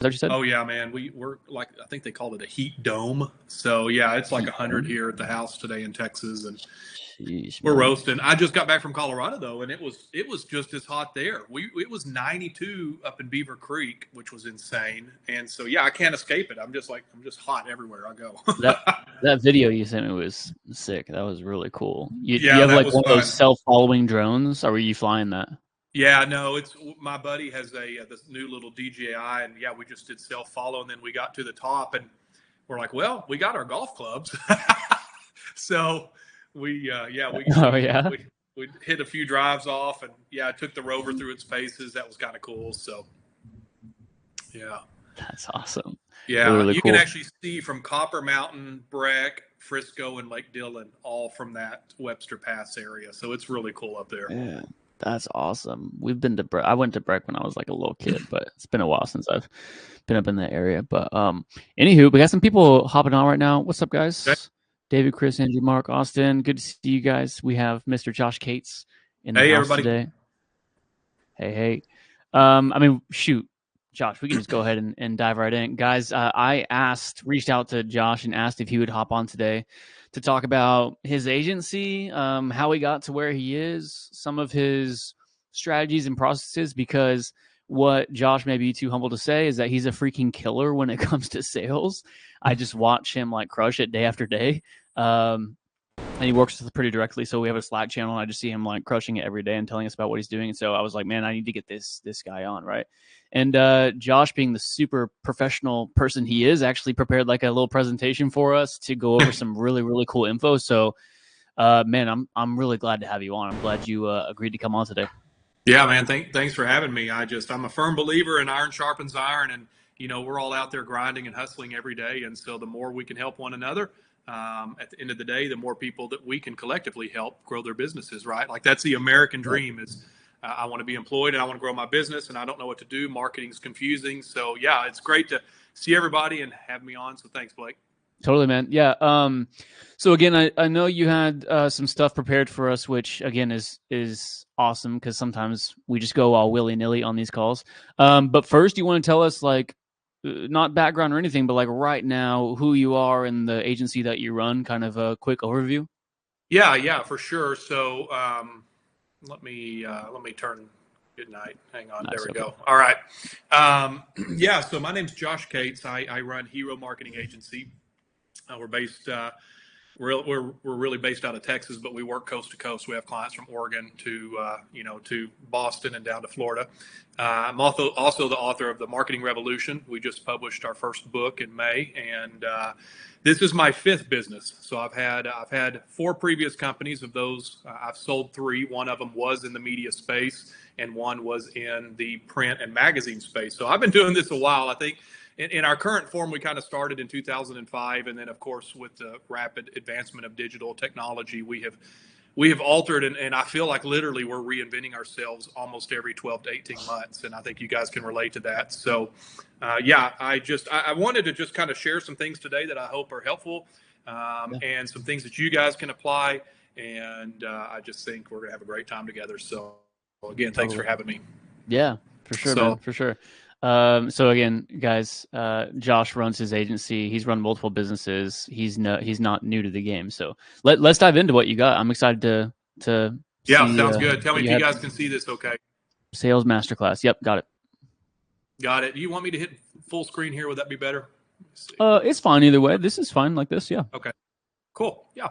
that what you said? Oh yeah, man. We're like, I think they called it a heat dome. So yeah, it's like Heat 100 dome. here at the house today in Texas, and Jeez, we're man. roasting. I just got back from Colorado though, and it was just as hot there. It was 92 up in Beaver Creek, which was insane. And so yeah, I can't escape it. I'm just hot everywhere I go. That video you sent me was sick. That was really cool. You Yeah, have that like was one of those fun. self-following drones, or were you flying that? Yeah, no, it's my buddy has this new little DJI, and yeah, we just did self follow, and then we got to the top, and we're like, well, we got our golf clubs, so yeah, Oh yeah, we hit a few drives off, and yeah, I took the rover through its paces. That was kind of cool. So yeah, that's awesome. Really, yeah, really you can cool. actually see from Copper Mountain, Breck, Frisco, and Lake Dillon, all from that Webster Pass area. So it's really cool up there. Yeah, that's awesome. We've been to I went to Breck when I was like a little kid, but it's been a while since I've been up in that area. But anywho, we got some people hopping on right now. What's up, Okay. guys? David, Chris, Andrew, Mark, Austin. Good to see you guys. We have Mr. Josh Cates in the Hey, house everybody. today. Hey, hey. I mean, shoot, Josh, we can just go ahead and dive right in, guys. I reached out to Josh and asked if he would hop on today to talk about his agency, how he got to where he is, some of his strategies and processes, because what Josh may be too humble to say is that he's a freaking killer when it comes to sales. I just watch him like crush it day after day. And he works with us pretty directly. So we have a Slack channel, and I just see him like crushing it every day and telling us about what he's doing. And so I was like, man, I need to get this guy on, right? And Josh, being the super professional person he is, actually prepared like a little presentation for us to go over some really, really cool info. So, man, I'm really glad to have you on. I'm glad you agreed to come on today. Yeah, man. Thanks for having me. I'm a firm believer in iron sharpens iron, and we're all out there grinding and hustling every day. And so the more we can help one another, at the end of the day, the more people that we can collectively help grow their businesses. Right? Like that's the American dream. Is I want to be employed and I want to grow my business, and I don't know what to do. Marketing's confusing. So yeah, it's great to see everybody and have me on. So thanks, Blake. Totally, man. Yeah. So again, I know you had some stuff prepared for us, which again is awesome because sometimes we just go all willy nilly on these calls. But first, you want to tell us like not background or anything, but like right now who you are and the agency that you run. Kind of a quick overview. Yeah, for sure. So let me turn. Good night. Hang on. There Nice. we Okay. go. All right. Yeah. So my name's Josh Cates. I run Hero Marketing Agency. We're based. We're really based out of Texas, but we work coast to coast. We have clients from Oregon to Boston and down to Florida. I'm also the author of The Marketing Revolution. We just published our first book in May, and this is my fifth business. So I've had four previous companies. Of those, I've sold three. One of them was in the media space, and one was in the print and magazine space. So I've been doing this a while. I think in our current form, we kind of started in 2005, and then of course with the rapid advancement of digital technology, we have altered, and I feel like literally we're reinventing ourselves almost every 12 to 18 months, and I think you guys can relate to that. So yeah, I wanted to just kind of share some things today that I hope are helpful, and some things that you guys can apply, and I just think we're gonna have a great time together. So again, thanks for having me. Yeah, for sure, So man, for sure. So again, guys, Josh runs his agency. He's run multiple businesses. He's not new to the game. So let's dive into what you got. I'm excited to yeah, see, sounds good. Tell me what if you you have. guys can see this. Okay, Sales masterclass. Yep, got it. got it. Do you want me to hit full screen here? Would that be better? It's fine either way. This is fine like this. Yeah. Okay. Cool. Yeah.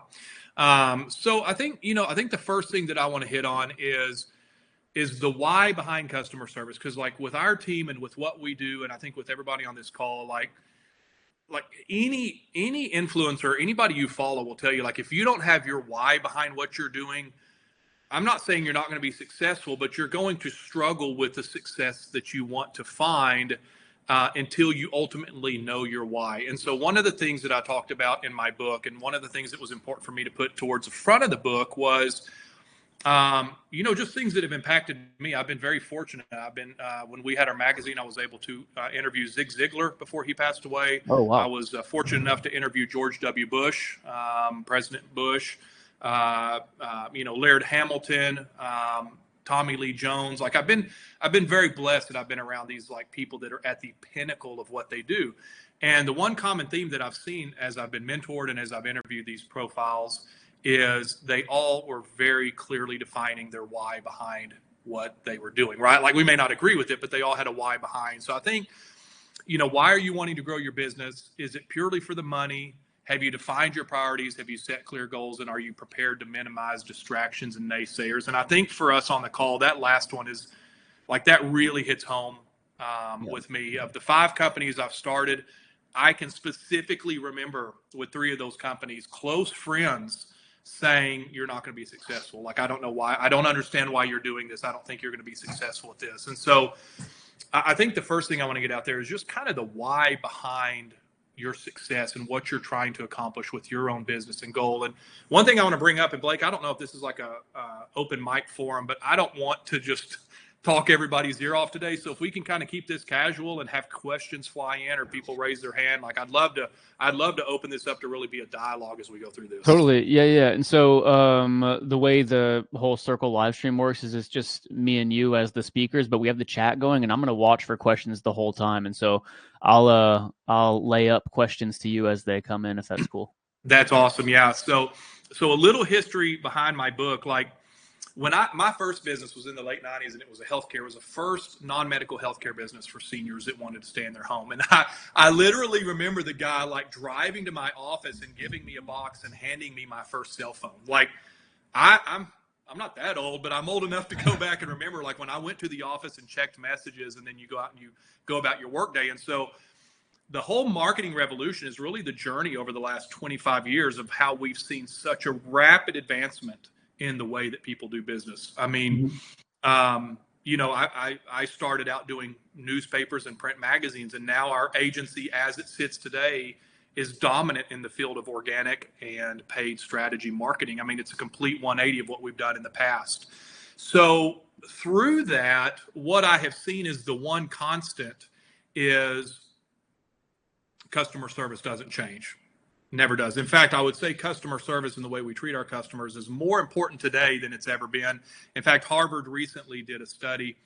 So I think the first thing that I want to hit on is the why behind customer service. Because like with our team and with what we do, and I think with everybody on this call, like any influencer, anybody you follow will tell you, like, if you don't have your why behind what you're doing, I'm not saying you're not going to be successful, but you're going to struggle with the success that you want to find until you ultimately know your why. And so one of the things that I talked about in my book, and one of the things that was important for me to put towards the front of the book was, just things that have impacted me. I've been very fortunate. When we had our magazine, I was able to interview Zig Ziglar before he passed away. Oh wow. I was fortunate enough to interview George W. Bush, President Bush, Laird Hamilton, Tommy Lee Jones. Like I've been very blessed that I've been around these like people that are at the pinnacle of what they do. And the one common theme that I've seen as I've been mentored and as I've interviewed these profiles is they all were very clearly defining their why behind what they were doing, right? Like we may not agree with it, but they all had a why behind. So I think, why are you wanting to grow your business? Is it purely for the money? Have you defined your priorities? Have you set clear goals? And are you prepared to minimize distractions and naysayers? And I think for us on the call, that last one is like that really hits home with me. Of the 5 companies I've started, I can specifically remember with 3 of those companies, close friends saying, you're not going to be successful. Like, I don't know why. I don't understand why you're doing this. I don't think you're going to be successful at this. And so I think the first thing I want to get out there is just kind of the why behind your success and what you're trying to accomplish with your own business and goal. And one thing I want to bring up, and Blake, I don't know if this is like a open mic forum, but I don't want to just talk everybody's ear off today. So if we can kind of keep this casual and have questions fly in or people raise their hand, like I'd love to open this up to really be a dialogue as we go through this. Totally. Yeah. And so the way the whole circle live stream works is it's just me and you as the speakers, but we have the chat going, and I'm going to watch for questions the whole time. And so I'll lay up questions to you as they come in, if that's cool. That's awesome. Yeah. So a little history behind my book. Like when my first business was in the late 90s, and it was it was a first non-medical healthcare business for seniors that wanted to stay in their home. And I literally remember the guy like driving to my office and giving me a box and handing me my first cell phone. Like I'm not that old, but I'm old enough to go back and remember like when I went to the office and checked messages, and then you go out and you go about your workday. And so the whole marketing revolution is really the journey over the last 25 years of how we've seen such a rapid advancement in the way that people do business. I mean, I started out doing newspapers and print magazines, and now our agency, as it sits today, is dominant in the field of organic and paid strategy marketing. I mean, it's a complete 180 of what we've done in the past. So through that, what I have seen is the one constant is customer service doesn't change. Never does. In fact, I would say customer service and the way we treat our customers is more important today than it's ever been. In fact, Harvard recently did a study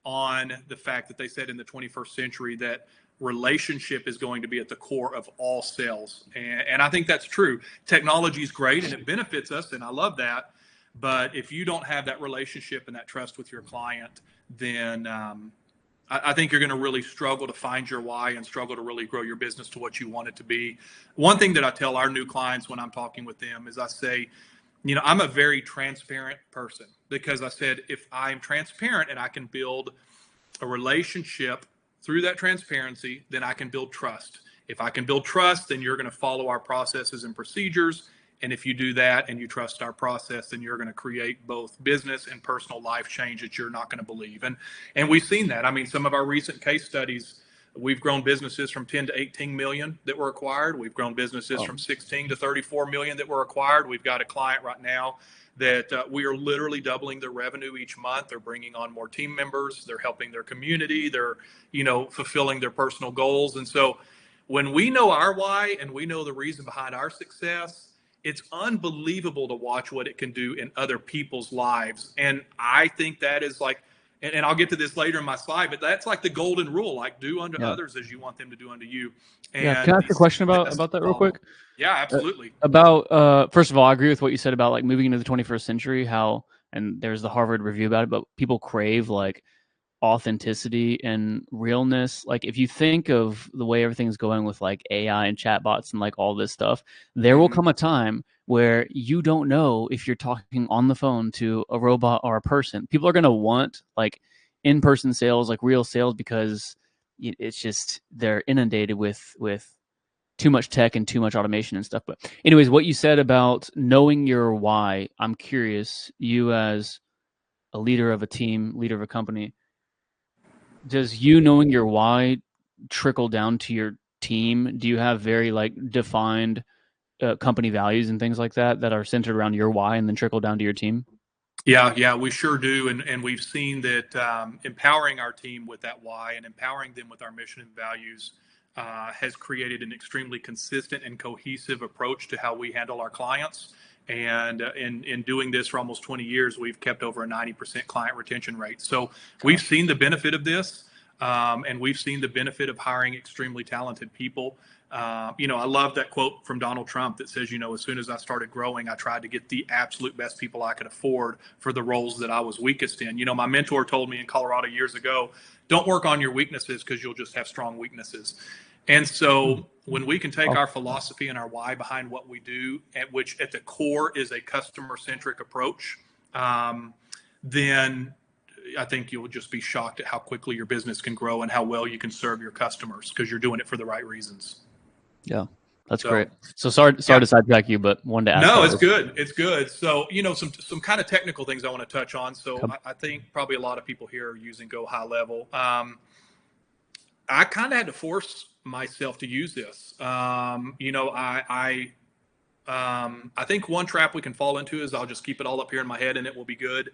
on the fact that they said in the 21st century that relationship is going to be at the core of all sales. And I think that's true. Technology is great and it benefits us, and I love that. But if you don't have that relationship and that trust with your client, then I think you're going to really struggle to find your why and struggle to really grow your business to what you want it to be. One thing that I tell our new clients when I'm talking with them is I say, I'm a very transparent person, because I said, if I'm transparent and I can build a relationship through that transparency, then I can build trust. If I can build trust, then you're going to follow our processes and procedures. And if you do that and you trust our process, then you're going to create both business and personal life change that you're not going to believe. And we've seen that. I mean, some of our recent case studies, we've grown businesses from 10 to 18 million that were acquired. We've grown businesses from 16 to 34 million that were acquired. We've got a client right now that we are literally doubling their revenue each month. They're bringing on more team members. They're helping their community. They're, fulfilling their personal goals. And so when we know our why and we know the reason behind our success, it's unbelievable to watch what it can do in other people's lives. And I think that is like, and I'll get to this later in my slide, but that's like the golden rule, like do unto others as you want them to do unto you. And can I ask a question about that real quick? Yeah, absolutely. First of all, I agree with what you said about like moving into the 21st century, and there's the Harvard review about it, but people crave like authenticity and realness. Like if you think of the way everything's going with like AI and chatbots and like all this stuff, there will come a time where you don't know if you're talking on the phone to a robot or a person. People are going to want like in-person sales, like real sales, because it's just they're inundated with too much tech and too much automation and stuff. But anyways, what you said about knowing your why, I'm curious, you as a leader of a team, leader of a company, does you knowing your why trickle down to your team? Do you have very like defined company values and things like that are centered around your why and then trickle down to your team? Yeah, we sure do. And we've seen that empowering our team with that why and empowering them with our mission and values has created an extremely consistent and cohesive approach to how we handle our clients. And in doing this for almost 20 years, we've kept over a 90% client retention rate. So we've seen the benefit of this, and we've seen the benefit of hiring extremely talented people. I love that quote from Donald Trump that says, as soon as I started growing, I tried to get the absolute best people I could afford for the roles that I was weakest in. My mentor told me in Colorado years ago, don't work on your weaknesses because you'll just have strong weaknesses. And so when we can take our philosophy and our why behind what we do, which at the core is a customer-centric approach, then I think you'll just be shocked at how quickly your business can grow and how well you can serve your customers because you're doing it for the right reasons. Yeah, that's great. So sorry to sidetrack you, but wanted to ask. No, it's good. It's good. So, some kind of technical things I want to touch on. So I think probably a lot of people here are using Go High Level. I kind of had to force myself to use this. I think one trap we can fall into is I'll just keep it all up here in my head and it will be good.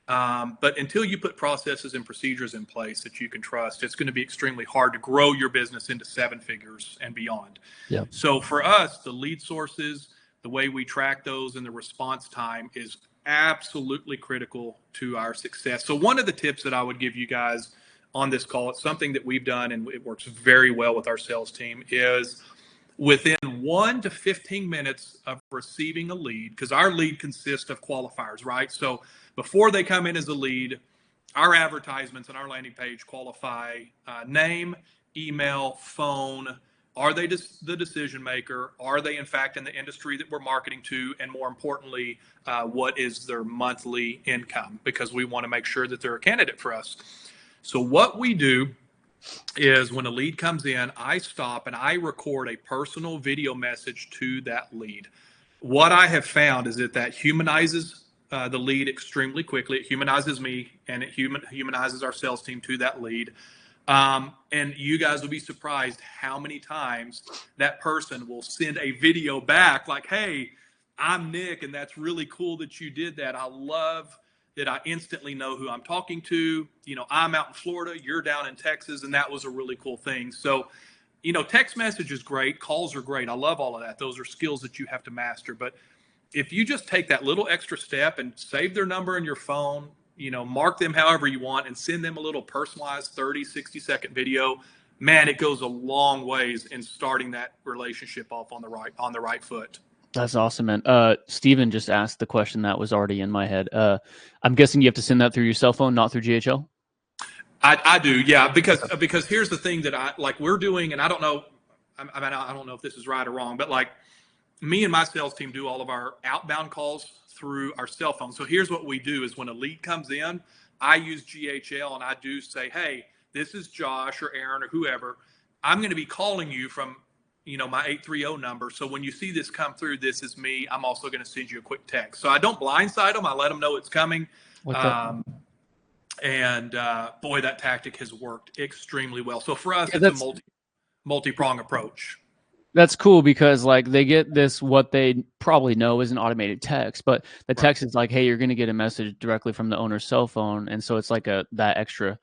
But until you put processes and procedures in place that you can trust, it's going to be extremely hard to grow your business into 7 figures and beyond. Yeah. So for us, the lead sources, the way we track those, and the response time is absolutely critical to our success. So one of the tips that I would give you guys on this call, it's something that we've done and it works very well with our sales team, is within 1 to 15 minutes of receiving a lead, because our lead consists of qualifiers, right? So before they come in as a lead, our advertisements on our landing page qualify name, email, phone. Are they the decision maker? Are they, in fact, in the industry that we're marketing to? And more importantly, what is their monthly income? Because we want to make sure that they're a candidate for us. So what we do is when a lead comes in, I stop and I record a personal video message to that lead. What I have found is that humanizes the lead extremely quickly. It humanizes me and it humanizes our sales team to that lead. And you guys will be surprised how many times that person will send a video back like, hey, I'm Nick, and that's really cool that you did that. I love that I instantly know who I'm talking to. I'm out in Florida, you're down in Texas, and that was a really cool thing. So, text message is great. Calls are great. I love all of that. Those are skills that you have to master. But if you just take that little extra step and save their number in your phone, mark them however you want and send them a little personalized 30, 60-second video, man, it goes a long ways in starting that relationship off on the right foot. That's awesome, man. Steven just asked the question that was already in my head. I'm guessing you have to send that through your cell phone, not through GHL? I do, yeah, because here's the thing that we're doing, and I don't know, I don't know if this is right or wrong, but me and my sales team do all of our outbound calls through our cell phone. So here's what we do is when a lead comes in, I use GHL and I do say, hey, this is Josh or Aaron or whoever. I'm going to be calling you from my 830 number. So when you see this come through, this is me. I'm also going to send you a quick text. So I don't blindside them. I let them know it's coming. And boy, that tactic has worked extremely well. So for us, it's a multi-prong approach. That's cool because they get this, what they probably know is an automated text, but the text is like, hey, you're going to get a message directly from the owner's cell phone. And so it's like that extra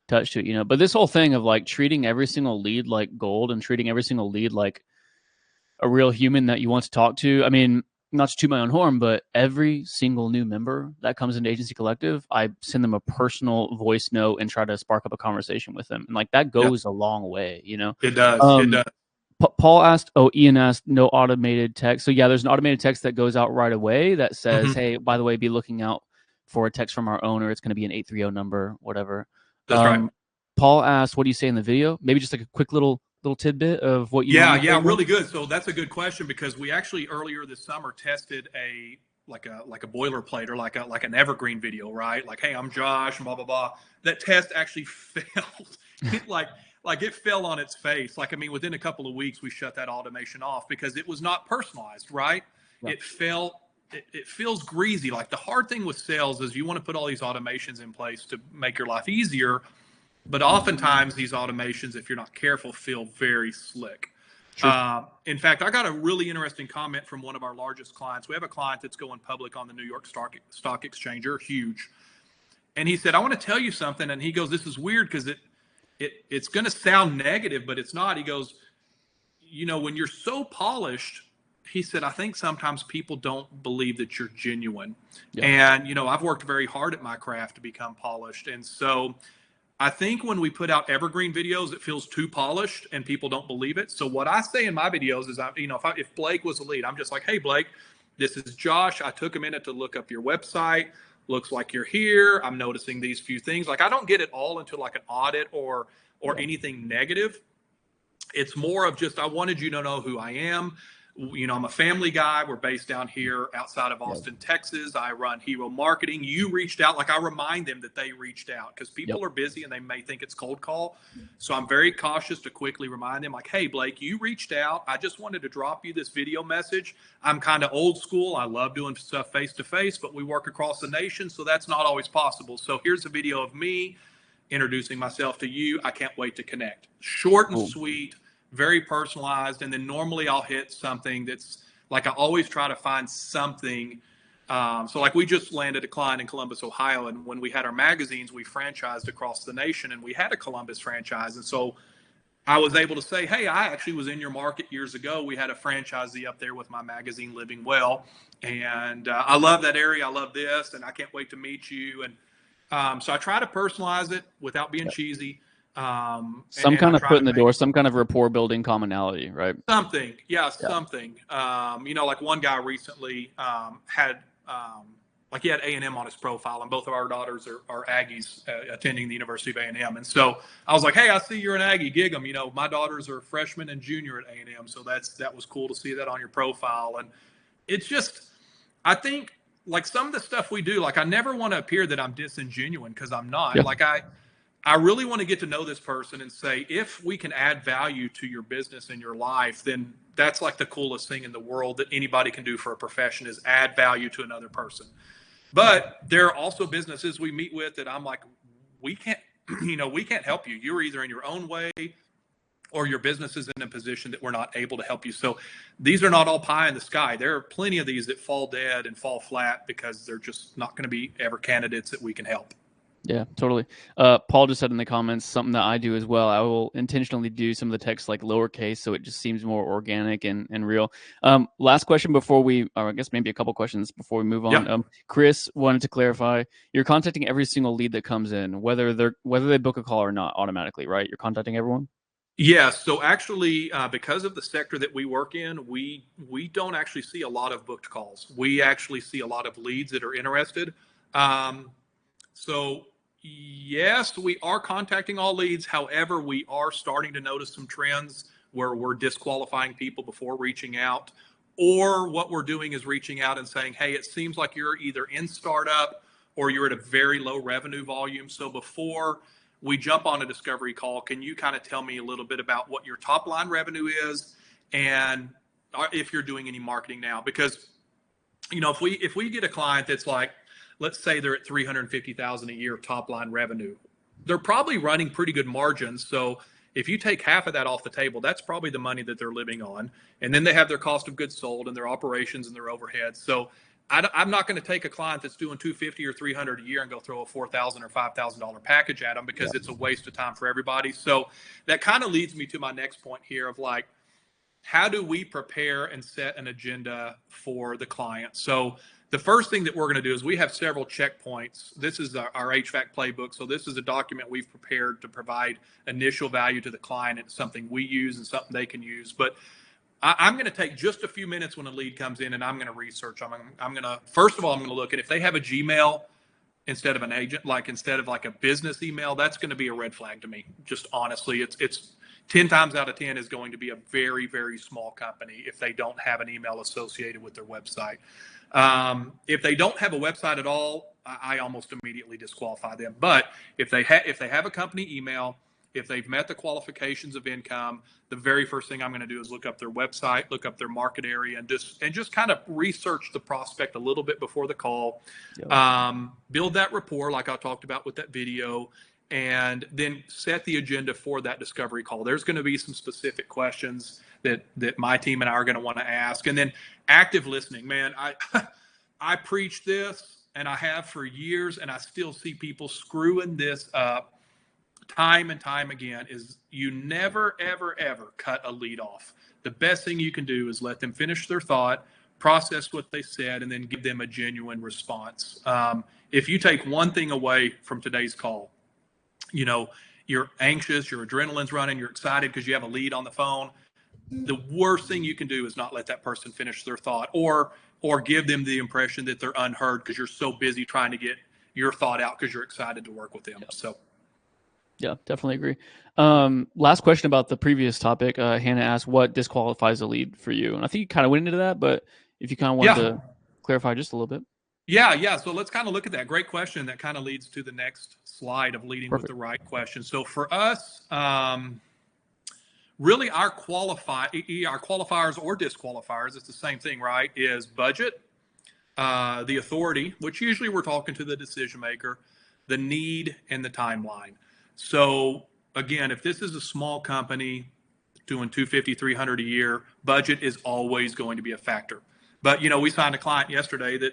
touch to it, but this whole thing of treating every single lead like gold and treating every single lead like a real human that you want to talk to. I mean, not to toot my own horn, but every single new member that comes into Agency Collective, I send them a personal voice note and try to spark up a conversation with them. And that goes a long way, It does. It does. Paul asked, Ian asked, no automated text. So yeah, there's an automated text that goes out right away that says, hey, by the way, be looking out for a text from our owner. It's going to be an 830 number, whatever. That's right. Paul asked, what do you say in the video? Maybe just a quick little tidbit of what you Yeah, really good. So that's a good question because we actually earlier this summer tested a boilerplate or like an evergreen video, right? Hey, I'm Josh, blah blah blah. That test actually failed. It fell on its face. Within a couple of weeks, we shut that automation off because it was not personalized, right? Yeah. It feels greasy. The hard thing with sales is you want to put all these automations in place to make your life easier. But oftentimes these automations, if you're not careful, feel very slick. In fact, I got a really interesting comment from one of our largest clients. We have a client that's going public on the New York Stock Exchange, huge. And he said, I want to tell you something. And he goes, this is weird because it's going to sound negative, but it's not. He goes, when you're so polished, he said, I think sometimes people don't believe that you're genuine. Yeah. And, I've worked very hard at my craft to become polished. And so I think when we put out evergreen videos, it feels too polished and people don't believe it. So what I say in my videos is, if Blake was a lead, I'm just like, hey, Blake, this is Josh. I took a minute to look up your website. Looks like you're here. I'm noticing these few things. Like, I don't get it all into like an audit or anything negative. It's more of just, I wanted you to know who I am. I'm a family guy. We're based down here outside of Austin, Texas. I run Hero Marketing. You reached out. Like, I remind them that they reached out because people are busy and they may think it's cold call. So I'm very cautious to quickly remind them, like, hey, Blake, you reached out. I just wanted to drop you this video message. I'm kind of old school. I love doing stuff face to face, but we work across the nation, so that's not always possible. So here's a video of me introducing myself to you. I can't wait to connect. Short and sweet, very personalized. And then normally I'll hit something that's like, I always try to find something. So like, we just landed a client in Columbus, Ohio. And when we had our magazines, we franchised across the nation, and we had a Columbus franchise. And so I was able to say, hey, I actually was in your market years ago. We had a franchisee up there with my magazine, Living Well. And I love that area. I love this, and I can't wait to meet you. And so I try to personalize it without being cheesy. Some kind of foot in the door, some kind of rapport building commonality, right? Something. Something. Like one guy recently had he had A&M on his profile, and both of our daughters are Aggies attending the University of A&M. And so I was like, hey, I see you're an Aggie, gig 'em. My daughters are freshman and junior at A&M. So that was cool to see that on your profile. And it's just, I think, like, some of the stuff we do, like, I never want to appear that I'm disingenuine, because I'm not. Yeah. Like, I really want to get to know this person and say, if we can add value to your business and your life, then that's like the coolest thing in the world that anybody can do for a profession, is add value to another person. But there are also businesses we meet with that I'm like, we can't help you. You're either in your own way, or your business is in a position that we're not able to help you. So these are not all pie in the sky. There are plenty of these that fall dead and fall flat because they're just not going to be ever candidates that we can help. Yeah, totally. Paul just said in the comments something that I do as well. I will intentionally do some of the text like lowercase, so it just seems more organic and real. Last question before or I guess maybe a couple questions before we move on. Yep. Chris wanted to clarify: you're contacting every single lead that comes in, whether they book a call or not, automatically, right? You're contacting everyone. Yeah. So actually, because of the sector that we work in, we don't actually see a lot of booked calls. We actually see a lot of leads that are interested. So yes, we are contacting all leads. However, we are starting to notice some trends where we're disqualifying people before reaching out, or what we're doing is reaching out and saying, hey, it seems like you're either in startup or you're at a very low revenue volume. So before we jump on a discovery call, can you kind of tell me a little bit about what your top line revenue is, and if you're doing any marketing now? Because, if we get a client that's like, let's say they're at $350,000 a year top line revenue, they're probably running pretty good margins. So if you take half of that off the table, that's probably the money that they're living on. And then they have their cost of goods sold and their operations and their overhead. So I'm not going to take a client that's doing $250 or $300 a year and go throw a $4,000 or $5,000 package at them, because it's a waste of time for everybody. So that kind of leads me to my next point here of like, how do we prepare and set an agenda for the client? So the first thing that we're going to do is we have several checkpoints. This is our HVAC playbook. So this is a document we've prepared to provide initial value to the client. It's something we use and something they can use. But I'm going to take just a few minutes when a lead comes in, and I'm going to research. I'm going to, first of all, I'm going to look at if they have a Gmail instead of an agent, instead of a business email. That's going to be a red flag to me. Just honestly, it's 10 times out of 10 is going to be a very, very small company if they don't have an email associated with their website. If they don't have a website at all, I almost immediately disqualify them. But if they have a company email, if they've met the qualifications of income, the very first thing I'm going to do is look up their website, look up their market area, and just kind of research the prospect a little bit before the call. Build that rapport like I talked about with that video, and then set the agenda for that discovery call. There's going to be some specific questions that my team and I are going to want to ask. And then active listening, man. I preach this, and I have for years, and I still see people screwing this up time and time again is you never, ever, ever cut a lead off. The best thing you can do is let them finish their thought, process what they said, and then give them a genuine response. If you take one thing away from today's call, you're anxious, your adrenaline's running, you're excited because you have a lead on the phone. The worst thing you can do is not let that person finish their thought or give them the impression that they're unheard because you're so busy trying to get your thought out because you're excited to work with them. So yeah, definitely agree. Last question about the previous topic. Hannah asked, what disqualifies a lead for you? And I think you kind of went into that, but if you kind of wanted to clarify just a little bit. Yeah. So let's kind of look at that. Great question. That kind of leads to the next slide of leading Perfect. with the right question. So for us, really our qualifiers or disqualifiers, it's the same thing, right? Is budget, the authority, which usually we're talking to the decision maker, the need, and the timeline. So again, if this is a small company doing 250, 300 a year, budget is always going to be a factor. But we signed a client yesterday that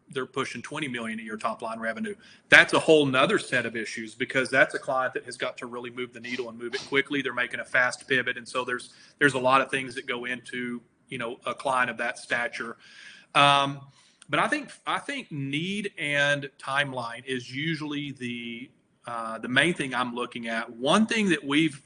they're pushing 20 million a year top line revenue. That's a whole nother set of issues because that's a client that has got to really move the needle and move it quickly. They're making a fast pivot, and so there's a lot of things that go into a client of that stature. But I think need and timeline is usually the main thing I'm looking at. One thing that we've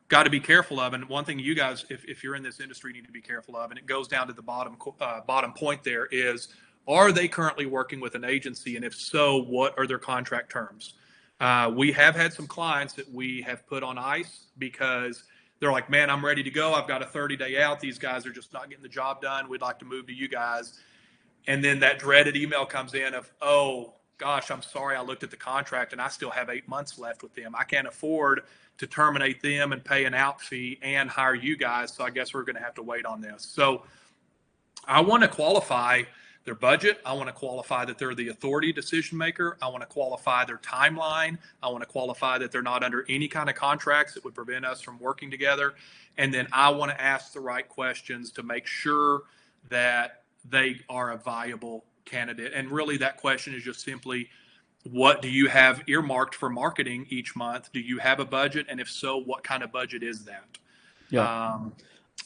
got to be careful of, and one thing you guys, if you're in this industry, need to be careful of, and it goes down to the bottom point there is, are they currently working with an agency? And if so, what are their contract terms? We have had some clients that we have put on ice because they're like, man, I'm ready to go. I've got a 30-day out. These guys are just not getting the job done. We'd like to move to you guys. And then that dreaded email comes in of, oh, gosh, I'm sorry, I looked at the contract and I still have 8 months left with them. I can't afford to terminate them and pay an out fee and hire you guys. So I guess we're going to have to wait on this. So I want to qualify their budget. I want to qualify that they're the authority decision maker. I want to qualify their timeline. I want to qualify that they're not under any kind of contracts that would prevent us from working together. And then I want to ask the right questions to make sure that they are a viable candidate. And really that question is just simply, what do you have earmarked for marketing each month? Do you have a budget? And if so, what kind of budget is that? Yeah.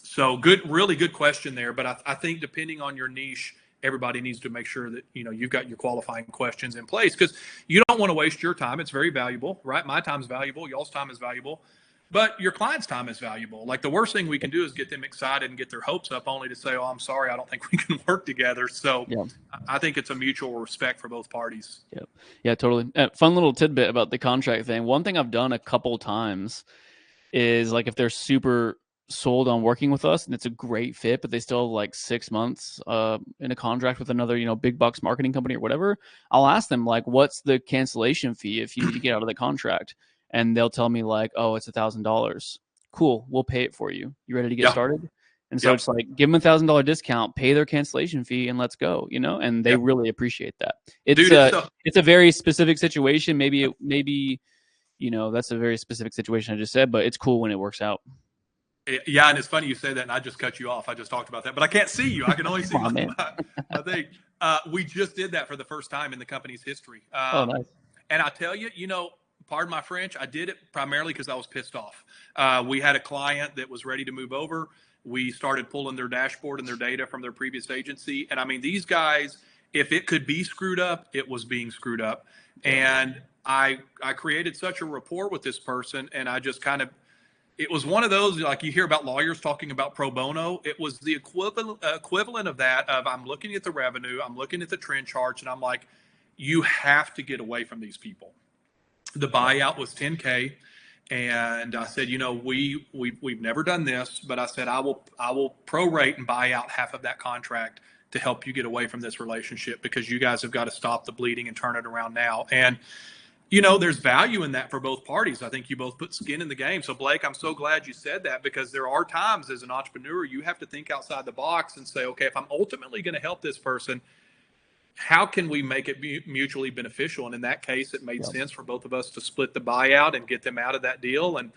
So really good question there. But I think depending on your niche, everybody needs to make sure that, you've got your qualifying questions in place because you don't want to waste your time. It's very valuable, right? My time is valuable. Y'all's time is valuable. But your client's time is valuable. Like the worst thing we can do is get them excited and get their hopes up only to say, oh, I'm sorry, I don't think we can work together. So I think it's a mutual respect for both parties. Yeah, totally. Fun little tidbit about the contract thing. One thing I've done a couple times is like if they're super sold on working with us and it's a great fit, but they still have like 6 months in a contract with another, big bucks marketing company or whatever, I'll ask them like, what's the cancellation fee if you need to get out of the contract? And they'll tell me like, oh, it's $1,000. Cool, we'll pay it for you. You ready to get started? And so it's like, give them $1,000 discount, pay their cancellation fee, and let's go. And they really appreciate that. It's a very specific situation. Maybe that's a very specific situation I just said, but it's cool when it works out. Yeah, and it's funny you say that, and I just cut you off. I just talked about that, but I can't see you. I can only see my thing. We just did that for the first time in the company's history. Oh, nice. And I tell you, pardon my French, I did it primarily because I was pissed off. We had a client that was ready to move over. We started pulling their dashboard and their data from their previous agency. And I mean, these guys, if it could be screwed up, it was being screwed up. And I created such a rapport with this person, and I just it was one of those, like you hear about lawyers talking about pro bono. It was the equivalent of that, of I'm looking at the revenue, I'm looking at the trend charts, and I'm like, you have to get away from these people. The buyout was $10K, and I said, we've never done this, but I said I will prorate and buy out half of that contract to help you get away from this relationship because you guys have got to stop the bleeding and turn it around now. And there's value in that for both parties. I think you both put skin in the game. So Blake, I'm so glad you said that because there are times as an entrepreneur you have to think outside the box and say, okay, if I'm ultimately going to help this person, how can we make it mutually beneficial? And in that case, it made sense for both of us to split the buyout and get them out of that deal. And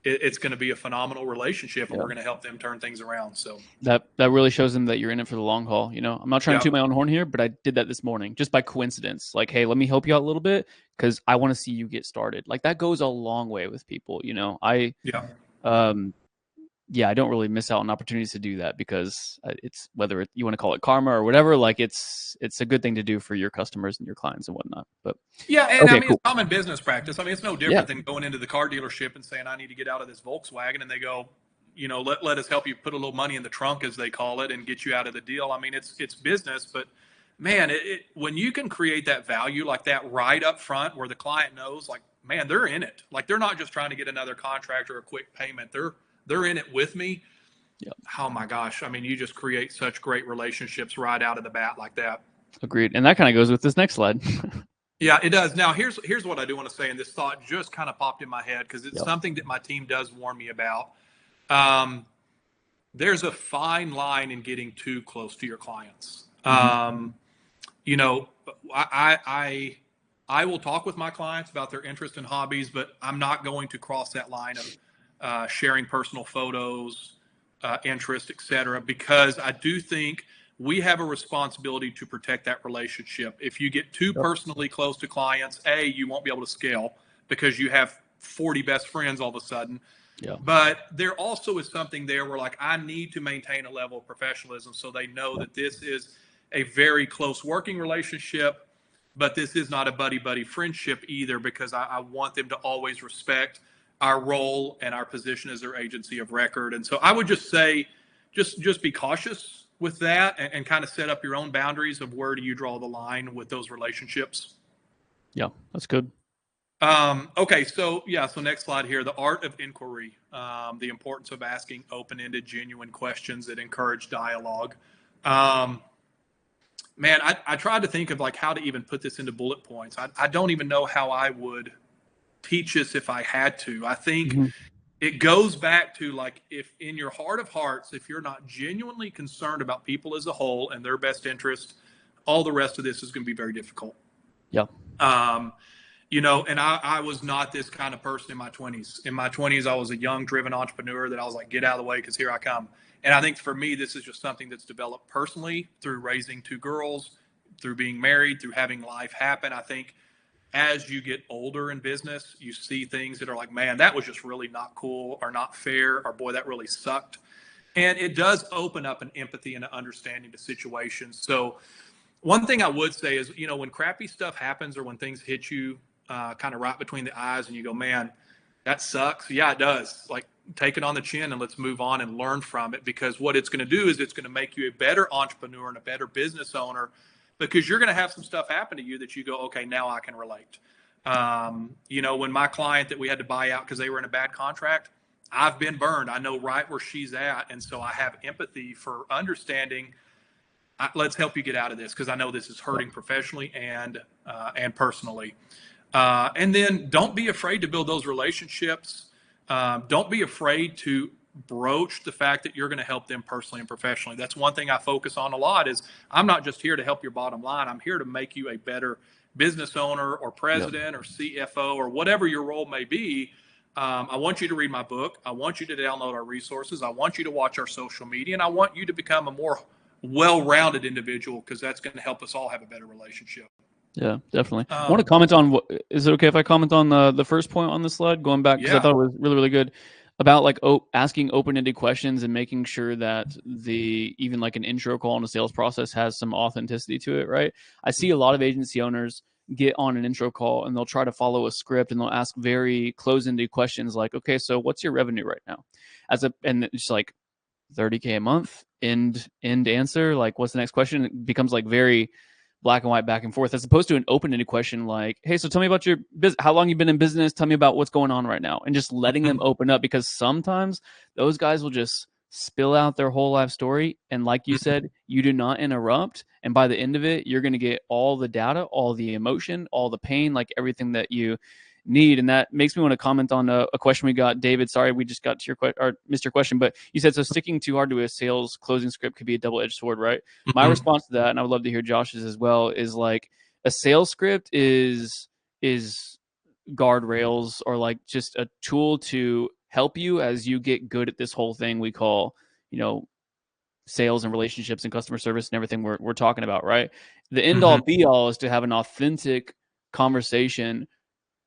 it's going to be a phenomenal relationship, and Yeah. we're going to help them turn things around. So That really shows them that you're in it for the long haul. I'm not trying to toot yeah, my own horn here, but I did that this morning just by coincidence. Like, hey, let me help you out a little bit because I want to see you get started. Like that goes a long way with people. I yeah. um yeah, I don't really miss out on opportunities to do that because it's whether you want to call it karma or whatever. Like it's a good thing to do for your customers and your clients and whatnot. But Yeah, and I okay, mean, it's cool. common business practice. I mean, it's no Yeah, different than going into the car dealership and saying, I need to get out of this Volkswagen. And they go, let us help you put a little money in the trunk, as they call it, and get you out of the deal. I mean, it's business, but man, when you can create that value like that right up front where the client knows, like, man, they're in it. Like, they're not just trying to get another contract or a quick payment. They're in it with me. yeah, Oh my gosh. I mean, you just create such great relationships right out of the bat like that. agreed. And that kind of goes with this next slide. Yeah, it does. Now, here's what I do want to say, and this thought just kind of popped in my head because it's Yep. something that my team does warn me about. Um, there's a fine line in getting too close to your clients. Mm-hmm. You know, I will talk with my clients about their interest in hobbies, but I'm not going to cross that line of sharing personal photos, interest, etc. Because I do think we have a responsibility to protect that relationship. If you get too Yep. personally close to clients, you won't be able to scale because you have 40 best friends all of a sudden. Yeah. But there also is something there where, like, I need to maintain a level of professionalism so they know Yep. that this is a very close working relationship, but this is not a buddy friendship either, because I want them to always respect our role and our position as their agency of record. And so I would just say, just be cautious with that, and kind of set up your own boundaries of where do you draw the line with those relationships. Yeah, that's good. Okay, so yeah, so next slide here, the art of inquiry, the importance of asking open-ended, genuine questions that encourage dialogue. Um, Man, I tried to think of like how to even put this into bullet points. I don't even know how I would teach this if I had to. I think Mm-hmm. it goes back to, like, if in your heart of hearts, if you're not genuinely concerned about people as a whole and their best interest, all the rest of this is going to be very difficult. Yeah. Um, and I was not this kind of person in my 20s. In my 20s, I was a young, driven entrepreneur that I was like, get out of the way because here I come. And I think for me, this is just something that's developed personally through raising two girls, through being married, through having life happen. I think as you get older in business, you see things that are like, man, that was just really not cool or not fair, or boy, that really sucked. And it does open up an empathy and an understanding to situations. So one thing I would say is, when crappy stuff happens or when things hit you kind of right between the eyes and you go, man, that sucks. Yeah, it does. Like, take it on the chin and let's move on and learn from it, because what it's going to do is it's going to make you a better entrepreneur and a better business owner, because you're going to have some stuff happen to you that you go, okay, now I can relate. When my client that we had to buy out because they were in a bad contract, I've been burned. I know right where she's at. And so I have empathy for understanding, let's help you get out of this because I know this is hurting professionally and personally. And then don't be afraid to build those relationships. Don't be afraid to broach the fact that you're going to help them personally and professionally. That's one thing I focus on a lot. Is I'm not just here to help your bottom line. I'm here to make you a better business owner or Yep. president or CFO or whatever your role may be. I want you to read my book. I want you to download our resources. I want you to watch our social media, and I want you to become a more well-rounded individual, because that's going to help us all have a better relationship. Yeah, definitely. I want to Um, comment on what is it okay if I comment on the first point on the slide, going back because I yeah. thought it was really, really good about like asking open-ended questions and making sure that the even like an intro call in a sales process has some authenticity to it, right? I see a lot of agency owners get on an intro call and they'll try to follow a script and they'll ask very close-ended questions like, okay, so what's your revenue right now? And it's like 30K a month, end answer, like what's the next question? It becomes like very black and white, back and forth, as opposed to an open-ended question like, hey, so tell me about your business, how long you've been in business, tell me about what's going on right now, and just letting them open up, because sometimes those guys will just spill out their whole life story, and like you said, you do not interrupt, and by the end of it, you're going to get all the data, all the emotion, all the pain, like everything that you need. And that makes me want to comment on a question we got. David, sorry, we just got to your or missed your question, but you said, so sticking too hard to a sales closing script could be a double-edged sword, right? My Mm-hmm. response to that, and I would love to hear Josh's as well, is like a sales script is guardrails, or like just a tool to help you as you get good at this whole thing we call, you know, sales and relationships and customer service and everything we're talking about, right? The end all Mm-hmm. be all is to have an authentic conversation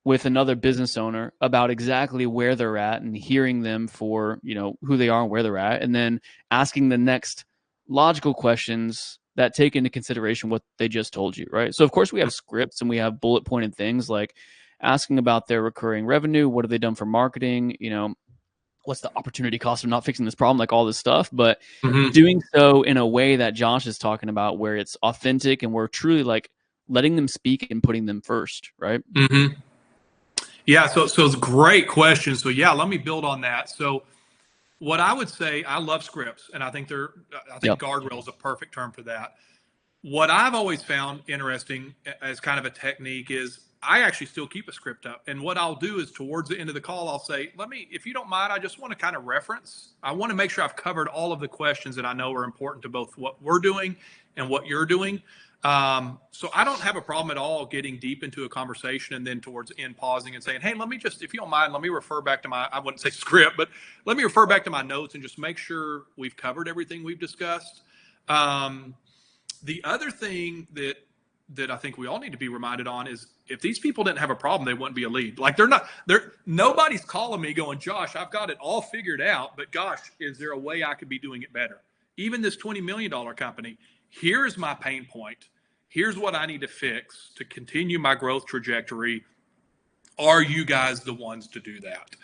with another business owner about exactly where they're at and hearing them for, you know, who they are and where they're at, and then asking the next logical questions that take into consideration what they just told you, right? So of course we have scripts and we have bullet pointed things like asking about their recurring revenue, what have they done for marketing, you know, what's the opportunity cost of not fixing this problem, like all this stuff, but Mm-hmm. doing so in a way that Josh is talking about where it's authentic and we're truly like letting them speak and putting them first, right? Mm-hmm. Yeah, so it's a great question. So yeah, let me build on that. So what I would say, I love scripts, and I think Yep. guardrail is a perfect term for that. What I've always found interesting as kind of a technique is I actually still keep a script up. And what I'll do is towards the end of the call, I'll say, if you don't mind, I just want to kind of reference. I want to make sure I've covered all of the questions that I know are important to both what we're doing and what you're doing. So I don't have a problem at all getting deep into a conversation and then towards the end pausing and saying, hey, let me just, if you don't mind, let me refer back to I wouldn't say script, but let me refer back to my notes and just make sure we've covered everything we've discussed. The other thing that I think we all need to be reminded on is if these people didn't have a problem, they wouldn't be a lead. Like nobody's calling me going, Josh, I've got it all figured out, but gosh, is there a way I could be doing it better? Even this $20 million company, here's my pain point. Here's what I need to fix to continue my growth trajectory. Are you guys the ones to do that?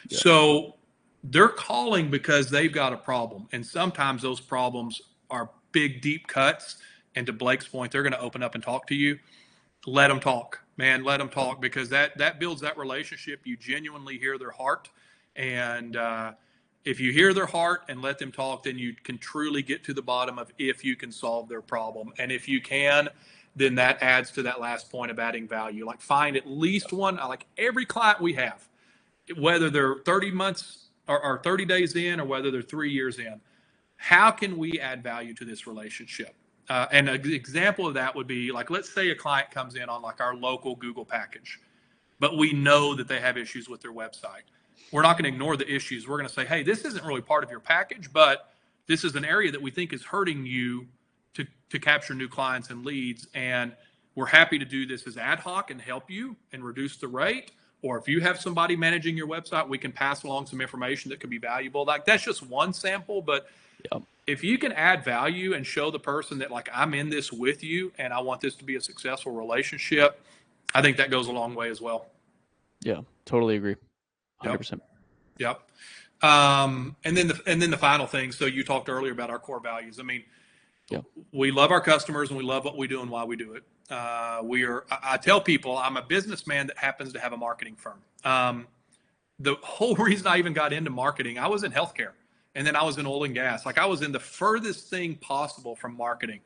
Yeah. So they're calling because they've got a problem. And sometimes those problems are big, deep cuts. And to Blake's point, they're going to open up and talk to you. Let them talk, man. Let them talk, because that builds that relationship. You genuinely hear their heart. And if you hear their heart and let them talk, then you can truly get to the bottom of if you can solve their problem. And if you can, then that adds to that last point of adding value. Like find at least one, like every client we have, whether they're 30 months or 30 days in, or whether they're 3 years in, how can we add value to this relationship? And an example of that would be like, let's say a client comes in on like our local Google package, but we know that they have issues with their website. We're not going to ignore the issues. We're going to say, hey, this isn't really part of your package, but this is an area that we think is hurting you to capture new clients and leads. And we're happy to do this as ad hoc and help you and reduce the rate. Or if you have somebody managing your website, we can pass along some information that could be valuable. Like that's just one sample, but Yep. if you can add value and show the person that like I'm in this with you and I want this to be a successful relationship, I think that goes a long way as well. Yeah. Totally agree. Yep. 100%. Yep. And then the final thing. So you talked earlier about our core values. I mean, Yeah. we love our customers and we love what we do and why we do it. I tell people I'm a businessman that happens to have a marketing firm. The whole reason I even got into marketing, I was in healthcare and then I was in oil and gas. Like I was in the furthest thing possible from marketing.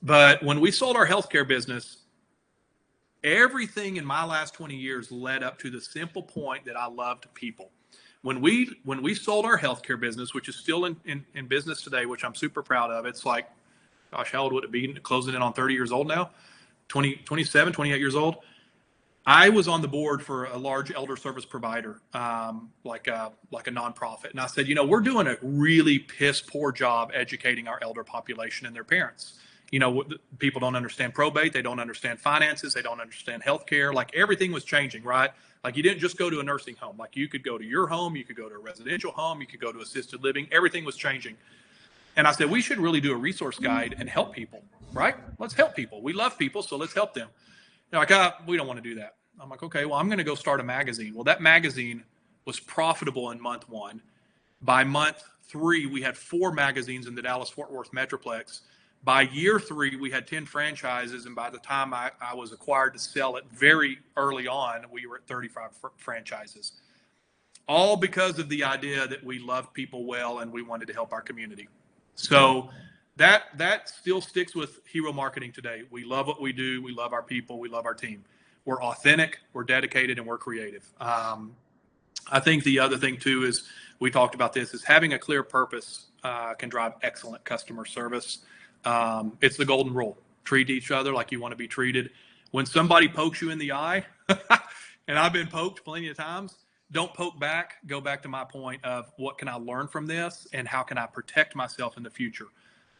But when we sold our healthcare business, everything in my last 20 years led up to the simple point that I loved people. When we sold our healthcare business, which is still in business today, which I'm super proud of, it's like, gosh, how old would it be? Closing in on 30 years old now, 27, 28 years old. I was on the board for a large elder service provider, like a nonprofit. And I said, we're doing a really piss poor job educating our elder population and their parents. People don't understand probate. They don't understand finances. They don't understand healthcare. Like everything was changing, right? Like you didn't just go to a nursing home. Like you could go to your home. You could go to a residential home. You could go to assisted living. Everything was changing. And I said, we should really do a resource guide and help people, right? Let's help people. We love people, so let's help them. They're like, we don't want to do that. I'm like, okay, well, I'm going to go start a magazine. Well, that magazine was profitable in month 1. By month 3, we had 4 magazines in the Dallas-Fort Worth Metroplex. By year 3, we had 10 franchises. And by the time I was acquired to sell it very early on, we were at 35 franchises. All because of the idea that we loved people well and we wanted to help our community. So that still sticks with Hero Marketing today. We love what we do. We love our people. We love our team. We're authentic, we're dedicated, and we're creative. I think the other thing too is we talked about this is having a clear purpose can drive excellent customer service. It's the golden rule. Treat each other like you want to be treated. When somebody pokes you in the eye, and I've been poked plenty of times, don't poke back. Go back to my point of what can I learn from this and how can I protect myself in the future.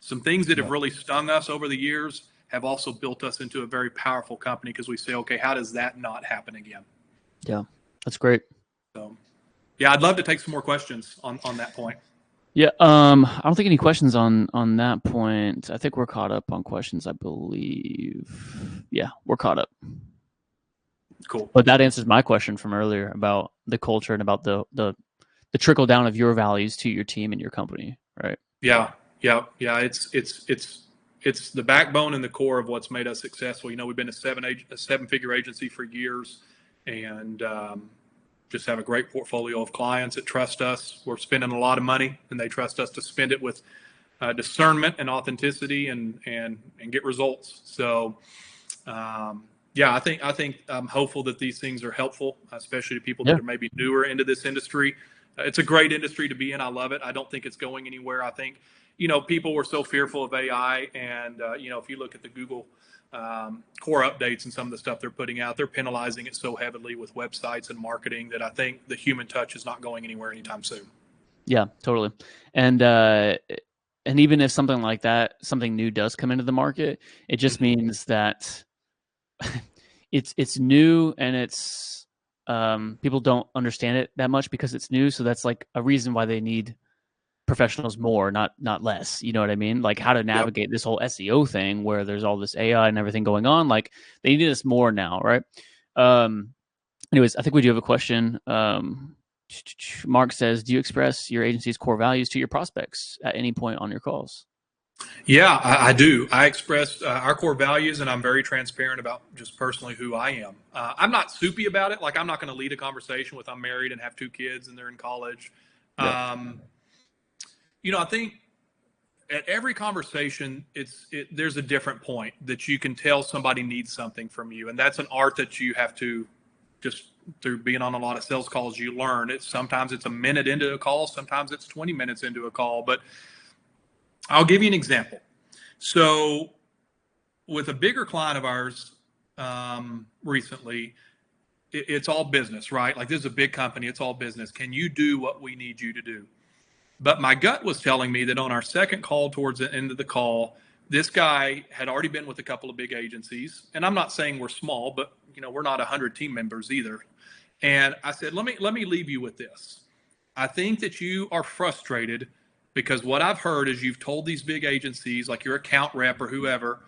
Some things that have really stung us over the years have also built us into a very powerful company because we say, okay, how does that not happen again? Yeah, that's great. So, yeah, I'd love to take some more questions on that point. Yeah, I don't think any questions on that point. I think we're caught up on questions, I believe. Yeah, we're caught up. Cool. But that answers my question from earlier about the culture and about the trickle down of your values to your team and your company, right? Yeah, yeah, yeah. It's the backbone and the core of what's made us successful. You know, we've been a seven-figure agency for years, and just have a great portfolio of clients that trust us. We're spending a lot of money, and they trust us to spend it with discernment and authenticity, and get results. So, yeah, I think I'm hopeful that these things are helpful, especially to people Yeah. that are maybe newer into this industry. It's a great industry to be in. I love it. I don't think it's going anywhere. I think, you know, people were so fearful of AI, and you know, if you look at the Google core updates and some of the stuff they're putting out, they're penalizing it so heavily with websites and marketing that I think the human touch is not going anywhere anytime soon. Yeah, totally. And even if something like that, something new does come into the market, it just means that it's new and it's people don't understand it that much because it's new. So that's like a reason why they need professionals more, not less. You know what I mean? Like how to Yep. navigate this whole SEO thing where there's all this AI and everything going on. Like they need us more now, right? Um, anyways, I think we do have a question. Mark says, "Do you express your agency's core values to your prospects at any point on your calls?" Yeah, I do. I express our core values, and I'm very transparent about just personally who I am. I'm not soupy about it. Like I'm not going to lead a conversation with I'm married and have two kids and they're in college. Yeah, Um, you know, I think at every conversation, there's a different point that you can tell somebody needs something from you, and that's an art that you have to just through being on a lot of sales calls you learn. It's sometimes it's a minute into a call, sometimes it's 20 minutes into a call. But I'll give you an example. So with a bigger client of ours recently, it's all business, right? Like this is a big company, it's all business. Can you do what we need you to do? But my gut was telling me that on our second call, towards the end of the call, this guy had already been with a couple of big agencies, and I'm not saying we're small, but you know we're not 100 team members either. And I said, let me leave you with this. I think that you are frustrated because what I've heard is you've told these big agencies, like your account rep or whoever,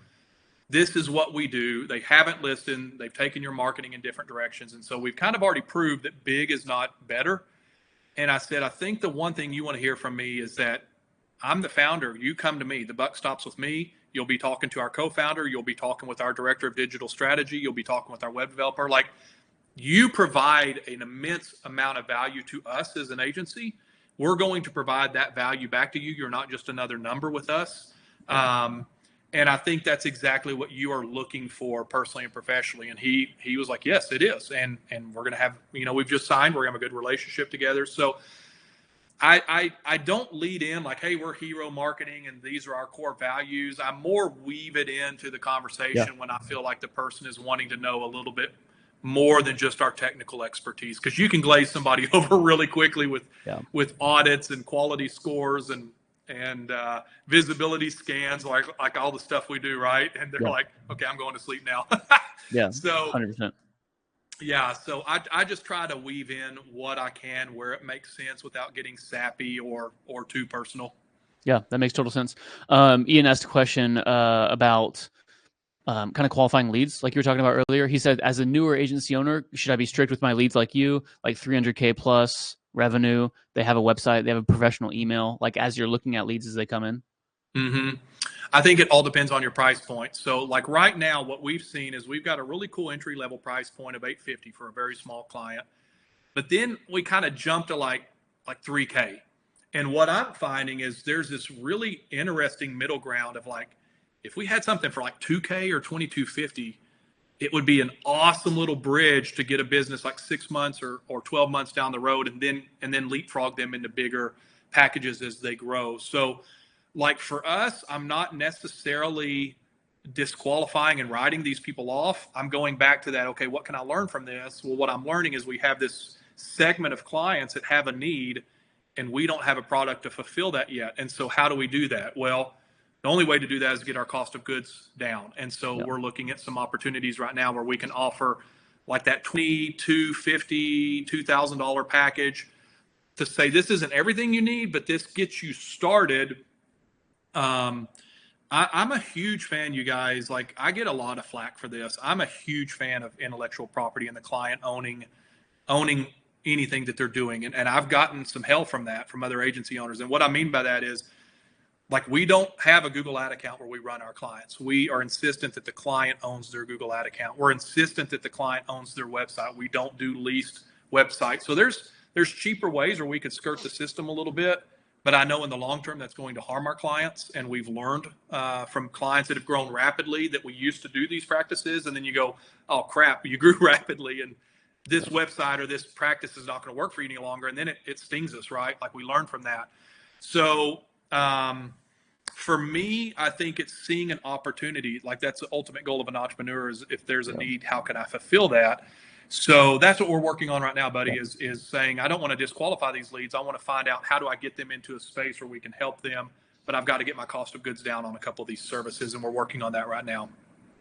this is what we do. They haven't listened. They've taken your marketing in different directions. And so we've kind of already proved that big is not better. And I said, I think the one thing you want to hear from me is that I'm the founder. You come to me. The buck stops with me. You'll be talking to our co-founder. You'll be talking with our director of digital strategy. You'll be talking with our web developer. Like you provide an immense amount of value to us as an agency. We're going to provide that value back to you. You're not just another number with us. And I think that's exactly what you are looking for personally and professionally. And he was like, yes, it is. And we're going to have, you know, we've just signed, we're going to have a good relationship together. So I don't lead in like, hey, we're hero marketing and these are our core values. I more weave it into the yeah, conversation when I feel like the person is wanting to know a little bit more than just our technical expertise. Because you can glaze somebody over really quickly yeah, with audits and quality scores and visibility scans, like all the stuff we do, right? And they're yeah, like, okay, I'm going to sleep now. yeah, So 100%. yeah, so I just try to weave in what I can where it makes sense without getting sappy or too personal. Yeah, that makes total sense. Ian asked a question about kind of qualifying leads, like you were talking about earlier. He said, as a newer agency owner, should I be strict with my leads like you, like 300K plus revenue? They have a website, they have a professional email. Like as you're looking at leads as they come in. Mm-hmm. I think it all depends on your price point. So, like right now, what we've seen is we've got a really cool entry level price point of 850 for a very small client. But then we kind of jumped to like 3K. And what I'm finding is there's this really interesting middle ground of like, if we had something for like 2K or 2250, it would be an awesome little bridge to get a business like 6 months or 12 months down the road and then leapfrog them into bigger packages as they grow. So like for us, I'm not necessarily disqualifying and writing these people off. I'm going back to that. Okay, what can I learn from this? Well, what I'm learning is we have this segment of clients that have a need, and we don't have a product to fulfill that yet. And so how do we do that? Well, the only way to do that is get our cost of goods down. And so we're looking at some opportunities right now where we can offer like that $2,250, $2,000 package to say, this isn't everything you need, but this gets you started. I'm a huge fan, you guys. Like, I get a lot of flack for this. I'm a huge fan of intellectual property and the client owning anything that they're doing. And I've gotten some hell from that from other agency owners. And what I mean by that is, like, we don't have a Google ad account where we run our clients. We are insistent that the client owns their Google ad account. We're insistent that the client owns their website. We don't do leased websites. So there's cheaper ways where we could skirt the system a little bit, but I know in the long term that's going to harm our clients. And we've learned from clients that have grown rapidly that we used to do these practices, and then you go, oh crap, you grew rapidly, and this website or this practice is not going to work for you any longer. And then it stings us, right? Like, we learned from that. So for me, I think it's seeing an opportunity. Like, that's the ultimate goal of an entrepreneur, is if there's a need, how can I fulfill that? So that's what we're working on right now, buddy, is saying, I don't want to disqualify these leads. I want to find out, how do I get them into a space where we can help them, but I've got to get my cost of goods down on a couple of these services, and we're working on that right now.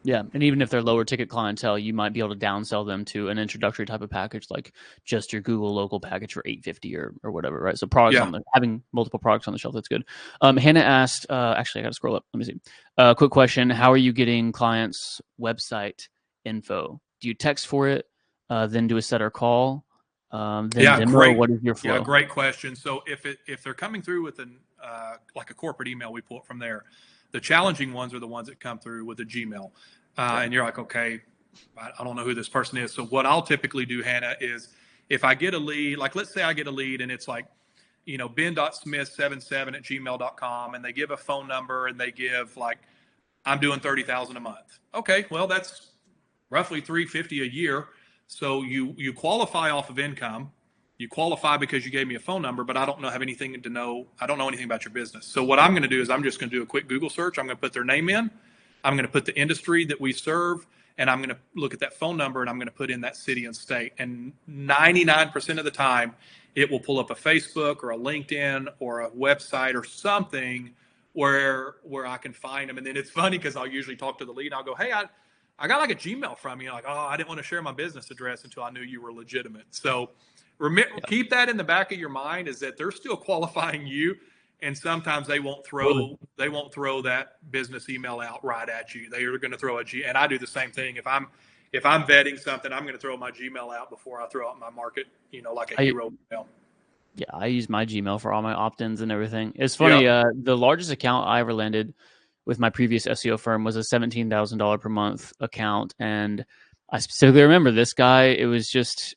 Yeah, and even if they're lower ticket clientele, you might be able to downsell them to an introductory type of package, like just your Google local package for $850 or whatever, right? So products having multiple products on the shelf, that's good. Hannah asked, actually, I got to scroll up. Let me see. Quick question: how are you getting clients' website info? Do you text for it, then do a set or call, then demo? Great. What is your flow? Yeah, great question. So if they're coming through with like a corporate email, we pull it from there. The challenging ones are the ones that come through with a Gmail. And you're like, okay, I don't know who this person is. So what I'll typically do, Hannah, is if I get a lead, like let's say I get a lead and it's like, ben.smith77@gmail.com, and they give a phone number and they give like, I'm doing $30,000 a month. Okay, well, that's roughly $350 a year. So you qualify off of income. You qualify because you gave me a phone number, but I don't have anything to know. I don't know anything about your business. So what I'm going to do is I'm just going to do a quick Google search. I'm going to put their name in. I'm going to put the industry that we serve, and I'm going to look at that phone number, and I'm going to put in that city and state. And 99% of the time, it will pull up a Facebook or a LinkedIn or a website or something where I can find them. And then it's funny because I'll usually talk to the lead. And I'll go, hey, I got like a Gmail from you. Like, oh, I didn't want to share my business address until I knew you were legitimate. So keep that in the back of your mind, is that they're still qualifying you, and sometimes they won't throw that business email out right at you. They are going to throw and I do the same thing. If I'm vetting something, I'm going to throw my Gmail out before I throw out my market, like a hero email. Yeah, I use my Gmail for all my opt-ins and everything. It's funny. The largest account I ever landed with my previous SEO firm was a $17,000 per month account, and I specifically remember this guy. It was just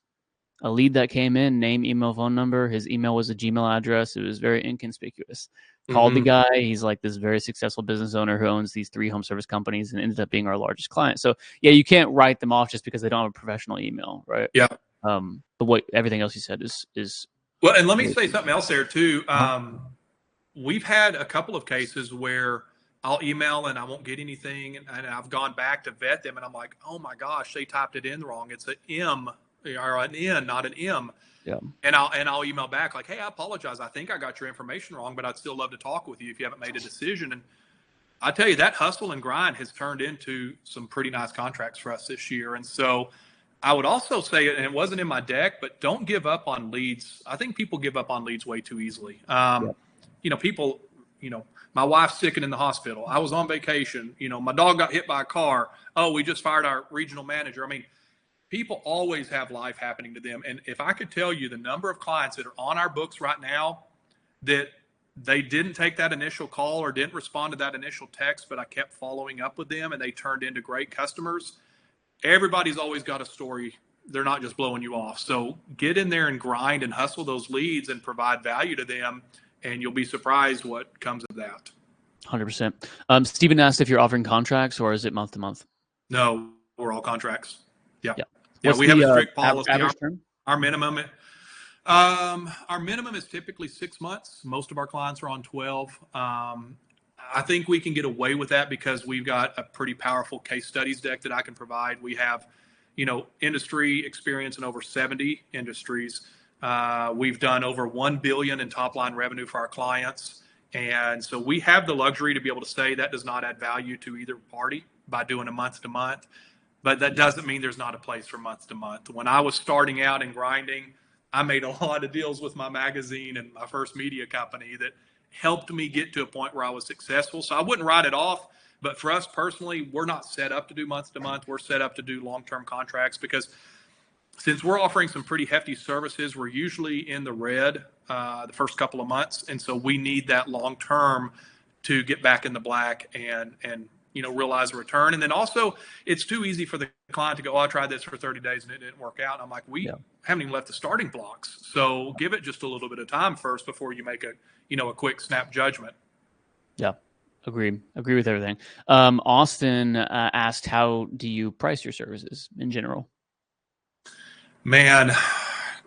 a lead that came in, name, email, phone number. His email was a Gmail address. It was very inconspicuous. Called the guy. He's like this very successful business owner who owns these 3 home service companies and ended up being our largest client. So yeah, you can't write them off just because they don't have a professional email, right? Yeah. But everything else you said is well. And let me say something else there too. We've had a couple of cases where I'll email and I won't get anything, and I've gone back to vet them, and I'm like, oh my gosh, they typed it in wrong. It's an M or an N, not an M. Yeah. And I'll email back like, hey, I apologize. I think I got your information wrong, but I'd still love to talk with you if you haven't made a decision. And I tell you, that hustle and grind has turned into some pretty nice contracts for us this year. And so I would also say, and it wasn't in my deck, but don't give up on leads. I think people give up on leads way too easily. People, my wife's sick and in the hospital. I was on vacation. My dog got hit by a car. Oh, we just fired our regional manager. I mean, people always have life happening to them. And if I could tell you the number of clients that are on our books right now that they didn't take that initial call or didn't respond to that initial text, but I kept following up with them and they turned into great customers. Everybody's always got a story. They're not just blowing you off. So get in there and grind and hustle those leads and provide value to them, and you'll be surprised what comes of that. 100%. Stephen asked if you're offering contracts or is it month to month? No, we're all contracts. Yeah. What's we have a strict policy. Our minimum? Our minimum is typically 6 months. Most of our clients are on 12. I think we can get away with that because we've got a pretty powerful case studies deck that I can provide. We have, industry experience in over 70 industries. We've done over 1 billion in top line revenue for our clients. And so we have the luxury to be able to say that does not add value to either party by doing a month to month. But that doesn't mean there's not a place for month to month. When I was starting out and grinding, I made a lot of deals with my magazine and my first media company that helped me get to a point where I was successful. So I wouldn't write it off. But for us personally, we're not set up to do month to month. We're set up to do long-term contracts because since we're offering some pretty hefty services, we're usually in the red the first couple of months. And so we need that long-term to get back in the black and realize a return. And then also it's too easy for the client to go, I tried this for 30 days and it didn't work out. And I'm like, we haven't even left the starting blocks. So give it just a little bit of time first before you make a quick snap judgment. Yeah. Agree with everything. Austin asked, how do you price your services in general? Man,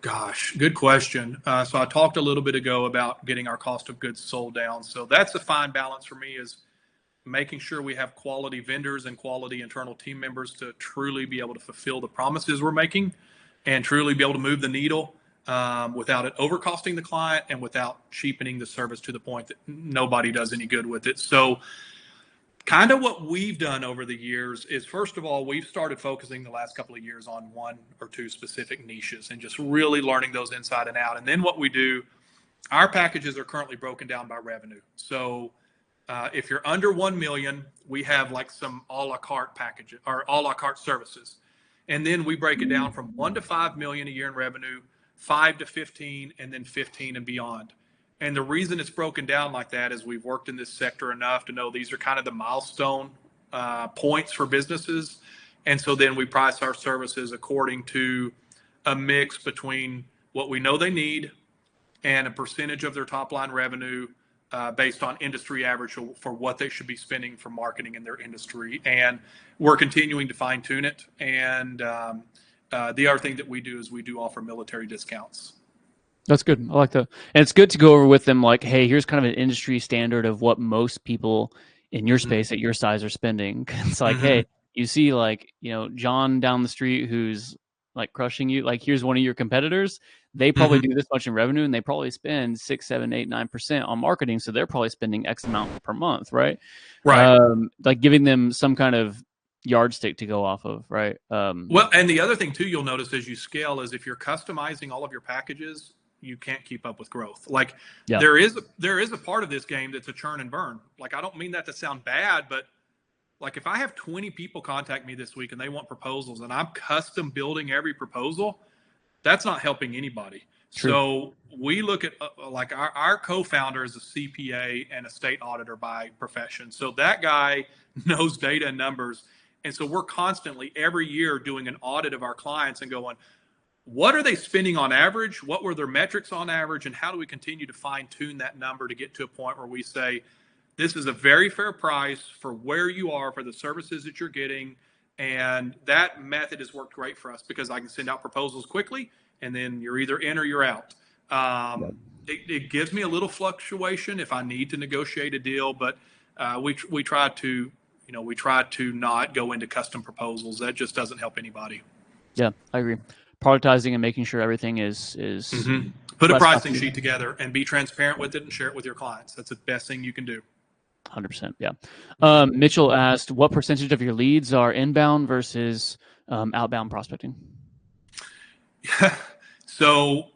gosh, good question. So I talked a little bit ago about getting our cost of goods sold down. So that's a fine balance for me, is making sure we have quality vendors and quality internal team members to truly be able to fulfill the promises we're making and truly be able to move the needle without it overcosting the client and without cheapening the service to the point that nobody does any good with it. So kind of what we've done over the years is, first of all, we've started focusing the last couple of years on one or two specific niches and just really learning those inside and out. And then what we do, our packages are currently broken down by revenue. So if you're under 1 million, we have like some a la carte packages or a la carte services. And then we break it down from 1 to 5 million a year in revenue, 5 to 15, and then 15 and beyond. And the reason it's broken down like that is we've worked in this sector enough to know these are kind of the milestone points for businesses. And so then we price our services according to a mix between what we know they need and a percentage of their top line revenue based on industry average for what they should be spending for marketing in their industry. And we're continuing to fine tune it. And the other thing that we do is we do offer military discounts. That's good. I like that. And it's good to go over with them like, hey, here's kind of an industry standard of what most people in your space at your size are spending. It's like, hey, you see like, John down the street who's like crushing you. Like, here's one of your competitors. They probably do this much in revenue and they probably spend 6, 7, 8, 9% on marketing. So they're probably spending X amount per month, right? Right. Like giving them some kind of yardstick to go off of, right? Well, and the other thing too, you'll notice as you scale is if you're customizing all of your packages, you can't keep up with growth. Like there is a part of this game that's a churn and burn. Like, I don't mean that to sound bad, but like if I have 20 people contact me this week and they want proposals and I'm custom building every proposal, that's not helping anybody. True. So we look at like our co-founder is a CPA and a state auditor by profession. So that guy knows data and numbers. And so we're constantly every year doing an audit of our clients and going, what are they spending on average? What were their metrics on average? And how do we continue to fine tune that number to get to a point where we say, this is a very fair price for where you are for the services that you're getting. And that method has worked great for us because I can send out proposals quickly and then you're either in or you're out. It gives me a little fluctuation if I need to negotiate a deal, but we try to, not go into custom proposals. That just doesn't help anybody. Yeah, I agree. Productizing and making sure everything is put a pricing sheet together and be transparent with it and share it with your clients. That's the best thing you can do. 100%. Yeah. Mitchell asked, what percentage of your leads are inbound versus outbound prospecting? So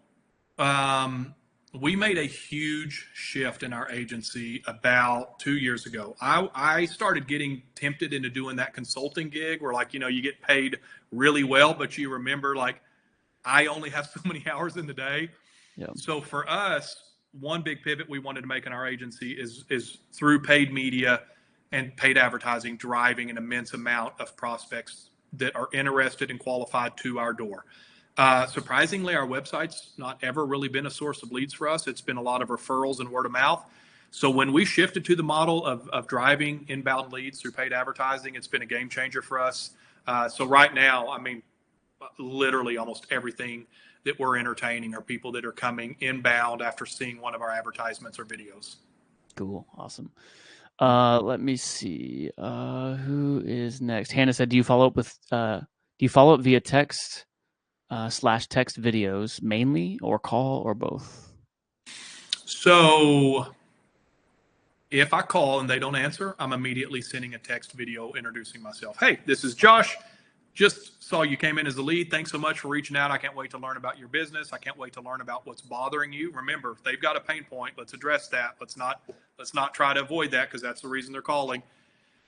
we made a huge shift in our agency about 2 years ago. I started getting tempted into doing that consulting gig where you get paid really well, but you remember I only have so many hours in the day. Yeah. So for us, one big pivot we wanted to make in our agency is through paid media and paid advertising, driving an immense amount of prospects that are interested and qualified to our door. Surprisingly, our website's not ever really been a source of leads for us. It's been a lot of referrals and word of mouth. So when we shifted to the model of driving inbound leads through paid advertising, it's been a game changer for us. So right now, literally almost everything that we're entertaining are people that are coming inbound after seeing one of our advertisements or videos. Cool. Awesome. Let me see. Who is next? Hannah said, do you follow up with Do you follow up via text slash text videos mainly, or call, or both? So if I call and they don't answer, I'm immediately sending a text video introducing myself. Hey, this is Josh. Just saw you came in as a lead. Thanks so much for reaching out. I can't wait to learn about your business. I can't wait to learn about what's bothering you. Remember, if they've got a pain point, let's address that. Let's not try to avoid that, because that's the reason they're calling.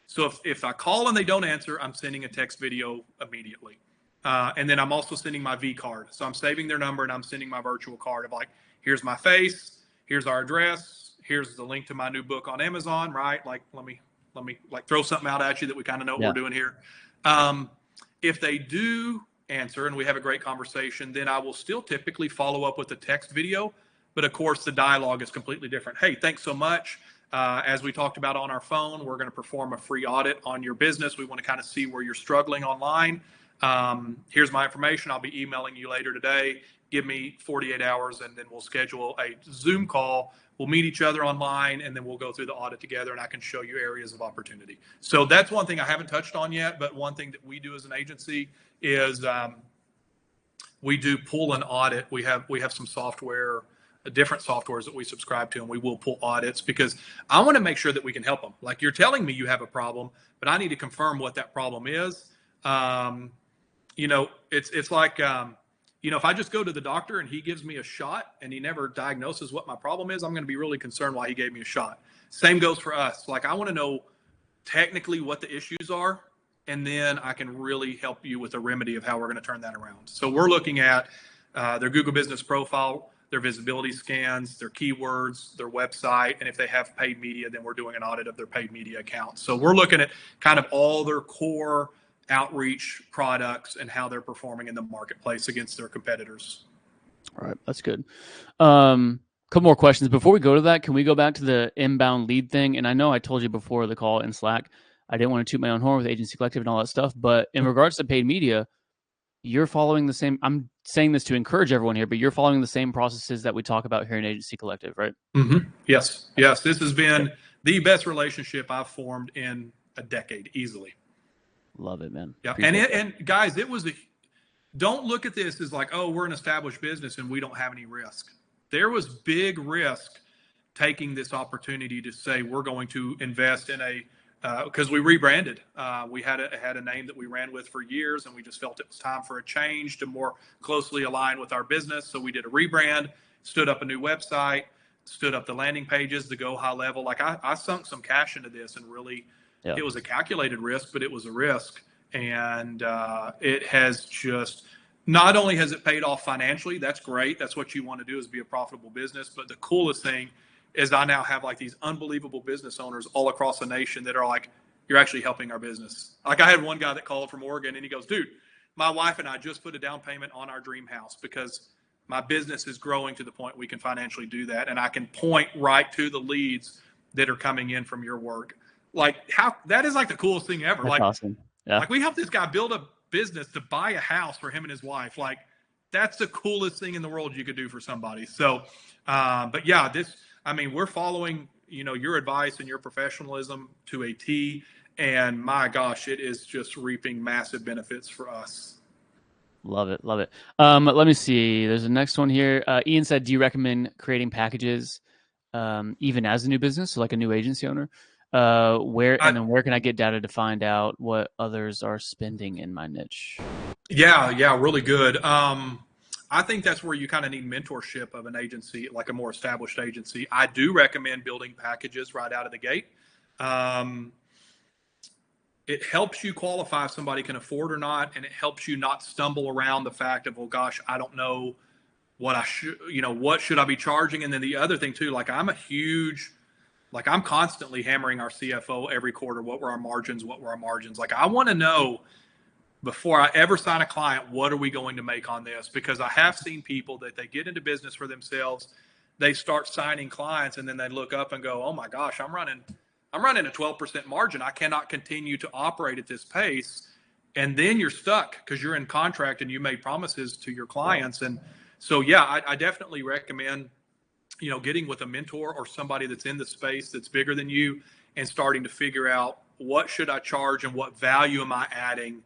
So if I call and they don't answer, I'm sending a text video immediately. And then I'm also sending my V card. So I'm saving their number and I'm sending my virtual card of like, here's my face, here's our address, here's the link to my new book on Amazon, right? Like, let me like throw something out at you that we kind of know what we're doing here. If they do answer and we have a great conversation, then I will still typically follow up with a text video. But of course, the dialogue is completely different. Hey, thanks so much. As we talked about on our phone, we're going to perform a free audit on your business. We want to kind of see where you're struggling online. Here's my information. I'll be emailing you later today. Give me 48 hours and then we'll schedule a Zoom call. We'll meet each other online and then we'll go through the audit together and I can show you areas of opportunity. So that's one thing I haven't touched on yet, but one thing that we do as an agency is we do pull an audit. We have some software, different softwares that we subscribe to, and we will pull audits because I want to make sure that we can help them. Like, you're telling me you have a problem, but I need to confirm what that problem is. It's like, if I just go to the doctor and he gives me a shot and he never diagnoses what my problem is, I'm going to be really concerned why he gave me a shot. Same goes for us. Like, I want to know technically what the issues are, and then I can really help you with a remedy of how we're going to turn that around. So we're looking at their Google Business Profile, their visibility scans, their keywords, their website, and if they have paid media, then we're doing an audit of their paid media accounts. So we're looking at kind of all their core outreach products and how they're performing in the marketplace against their competitors. All right, that's good. Couple more questions before we go to that. Can we go back to the inbound lead thing? And I know I told you before the call in Slack, I didn't want to toot my own horn with Agency Collective and all that stuff, but in regards to paid media, you're following the same. I'm saying this to encourage everyone here, but you're following the same processes that we talk about here in Agency Collective, right? Mm-hmm. Yes. This has been the best relationship I've formed in a decade, easily. Love it, man. Yeah. And guys, don't look at this as like, oh, we're an established business and we don't have any risk. There was big risk taking this opportunity to say we're going to invest in because we rebranded. We had a name that we ran with for years, and we just felt it was time for a change to more closely align with our business. So we did a rebrand, stood up a new website, stood up the landing pages to go high level. Like, I sunk some cash into this, and really, It was a calculated risk, but it was a risk. And it has just, not only has it paid off financially, that's great. That's what you want to do, is be a profitable business. But the coolest thing is I now have like these unbelievable business owners all across the nation that are like, you're actually helping our business. Like, I had one guy that called from Oregon and he goes, dude, my wife and I just put a down payment on our dream house because my business is growing to the point we can financially do that. And I can point right to the leads that are coming in from your work. Like, how that is like the coolest thing ever. That's like, awesome. Yeah. Like, we helped this guy build a business to buy a house for him and his wife. Like, that's the coolest thing in the world you could do for somebody. So, but yeah, we're following, your advice and your professionalism to a T, and my gosh, it is just reaping massive benefits for us. Love it. Love it. Let me see. There's a next one here. Ian said, do you recommend creating packages even as a new business, so like a new agency owner? Where can I get data to find out what others are spending in my niche? Yeah, really good. I think that's where you kind of need mentorship of an agency, like a more established agency. I do recommend building packages right out of the gate. It helps you qualify if somebody can afford or not, and it helps you not stumble around the fact of, oh gosh, I don't know what I should, what should I be charging? And then the other thing too, like, I'm constantly hammering our CFO every quarter, what were our margins? Like, I want to know before I ever sign a client, what are we going to make on this? Because I have seen people that they get into business for themselves, they start signing clients, and then they look up and go, oh my gosh, I'm running a 12% margin. I cannot continue to operate at this pace. And then you're stuck because you're in contract and you made promises to your clients. And so, yeah, I definitely recommend, getting with a mentor or somebody that's in the space that's bigger than you and starting to figure out, what should I charge and what value am I adding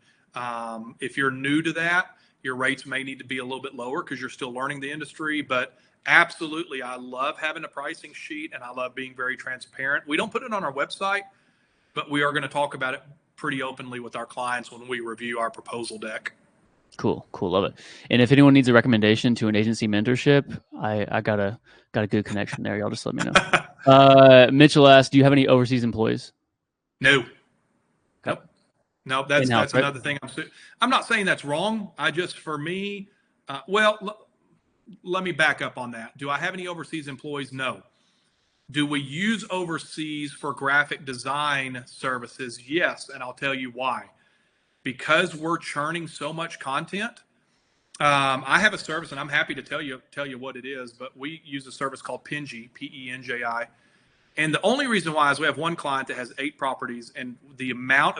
If you're new to that, your rates may need to be a little bit lower because you're still learning the industry. But absolutely, I love having a pricing sheet and I love being very transparent. We don't put it on our website, but we are going to talk about it pretty openly with our clients when we review our proposal deck. Cool. Love it. And if anyone needs a recommendation to an agency mentorship, I got a good connection there. Y'all just let me know. Mitchell asked, do you have any overseas employees? No. Okay. No, In-house, that's right? another thing. I'm not saying that's wrong. For me, let me back up on that. Do I have any overseas employees? No. Do we use overseas for graphic design services? Yes, and I'll tell you why. Because we're churning so much content. I have a service, and I'm happy to tell you what it is. But we use a service called Penji, Penji, and the only reason why is we have one client that has 8 properties, and the amount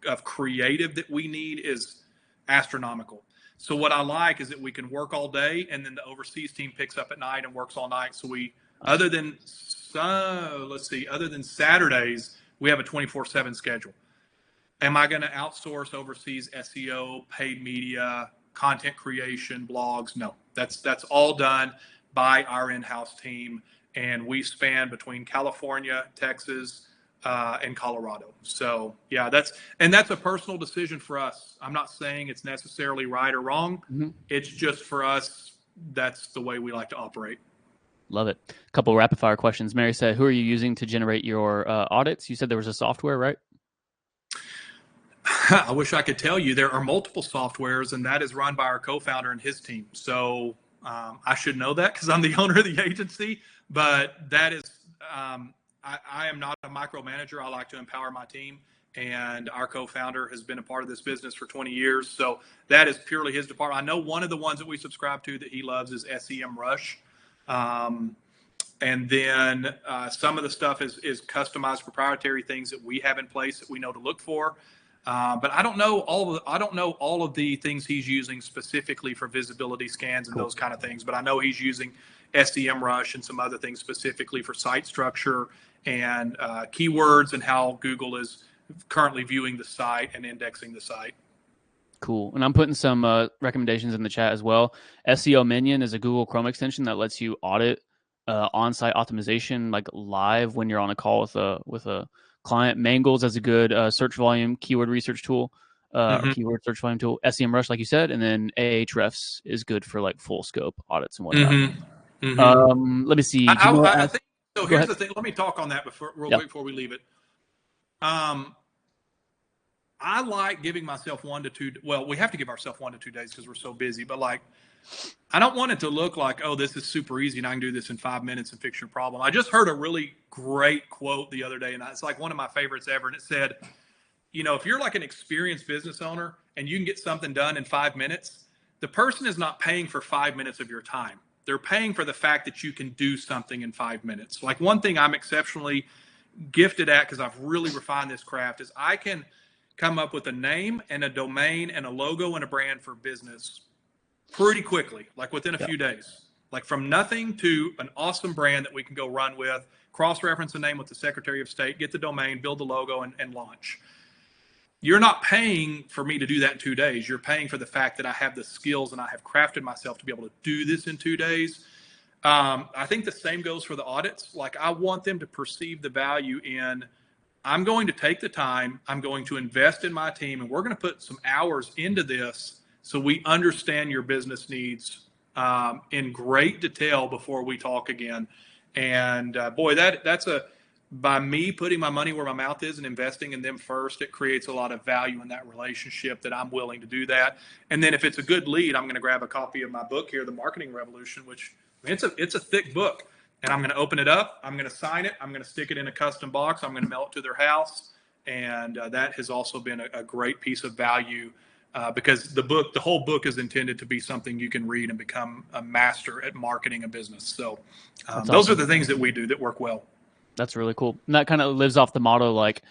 of creative that we need is astronomical. So what I like is that we can work all day, and then the overseas team picks up at night and works all night. So other than Saturdays, we have a 24/7 schedule. Am I going to outsource overseas SEO, paid media, content creation, blogs? No, that's all done by our in-house team, and we span between California, Texas, and Colorado. So yeah, that's a personal decision for us. I'm not saying it's necessarily right or wrong. Mm-hmm. It's just for us. That's the way we like to operate. Love it. A couple rapid fire questions. Mary said, who are you using to generate your audits? You said there was a software, right? I wish I could tell you there are multiple softwares, and that is run by our co-founder and his team. So I should know that because I'm the owner of the agency. But that is, I am not a micromanager. I like to empower my team, and our co-founder has been a part of this business for 20 years. So that is purely his department. I know one of the ones that we subscribe to that he loves is SEM Rush. And then some of the stuff is customized proprietary things that we have in place that we know to look for. But I don't know all of the things he's using specifically for visibility scans and those kind of things. But I know he's using SEM Rush and some other things specifically for site structure and keywords and how Google is currently viewing the site and indexing the site. Cool. And I'm putting some recommendations in the chat as well. SEO Minion is a Google Chrome extension that lets you audit on-site optimization like live when you're on a call with a client. Mangles as a good search volume keyword research tool, or keyword search volume tool. SEM Rush, like you said, and then Ahrefs is good for like full scope audits and whatnot. Let me see. I think so. Here's the thing. Let me talk on that real quick before we leave it. I like giving myself 1 to 2. Well, we have to give ourselves 1 to 2 days because we're so busy. But like, I don't want it to look like, oh, this is super easy and I can do this in 5 minutes and fix your problem. I just heard a really great quote the other day, and it's like one of my favorites ever. And it said, if you're like an experienced business owner and you can get something done in 5 minutes, the person is not paying for 5 minutes of your time. They're paying for the fact that you can do something in 5 minutes. Like one thing I'm exceptionally gifted at, because I've really refined this craft, is I can come up with a name and a domain and a logo and a brand for business pretty quickly, like within a few days, like from nothing to an awesome brand that we can go run with, cross-reference the name with the Secretary of State, get the domain, build the logo, and launch. You're not paying for me to do that in 2 days. You're paying for the fact that I have the skills and I have crafted myself to be able to do this in 2 days. I think the same goes for the audits. Like I want them to perceive the value in, I'm going to take the time, I'm going to invest in my team, and we're going to put some hours into this so we understand your business needs in great detail before we talk again. And boy, that's by me putting my money where my mouth is and investing in them first, it creates a lot of value in that relationship that I'm willing to do that. And then if it's a good lead, I'm going to grab a copy of my book here, The Marketing Revolution, which it's a thick book. And I'm going to open it up. I'm going to sign it. I'm going to stick it in a custom box. I'm going to mail it to their house. And that has also been a great piece of value because the whole book is intended to be something you can read and become a master at marketing a business. So those are the things that we do that work well. That's really cool. And that kind of lives off the motto, like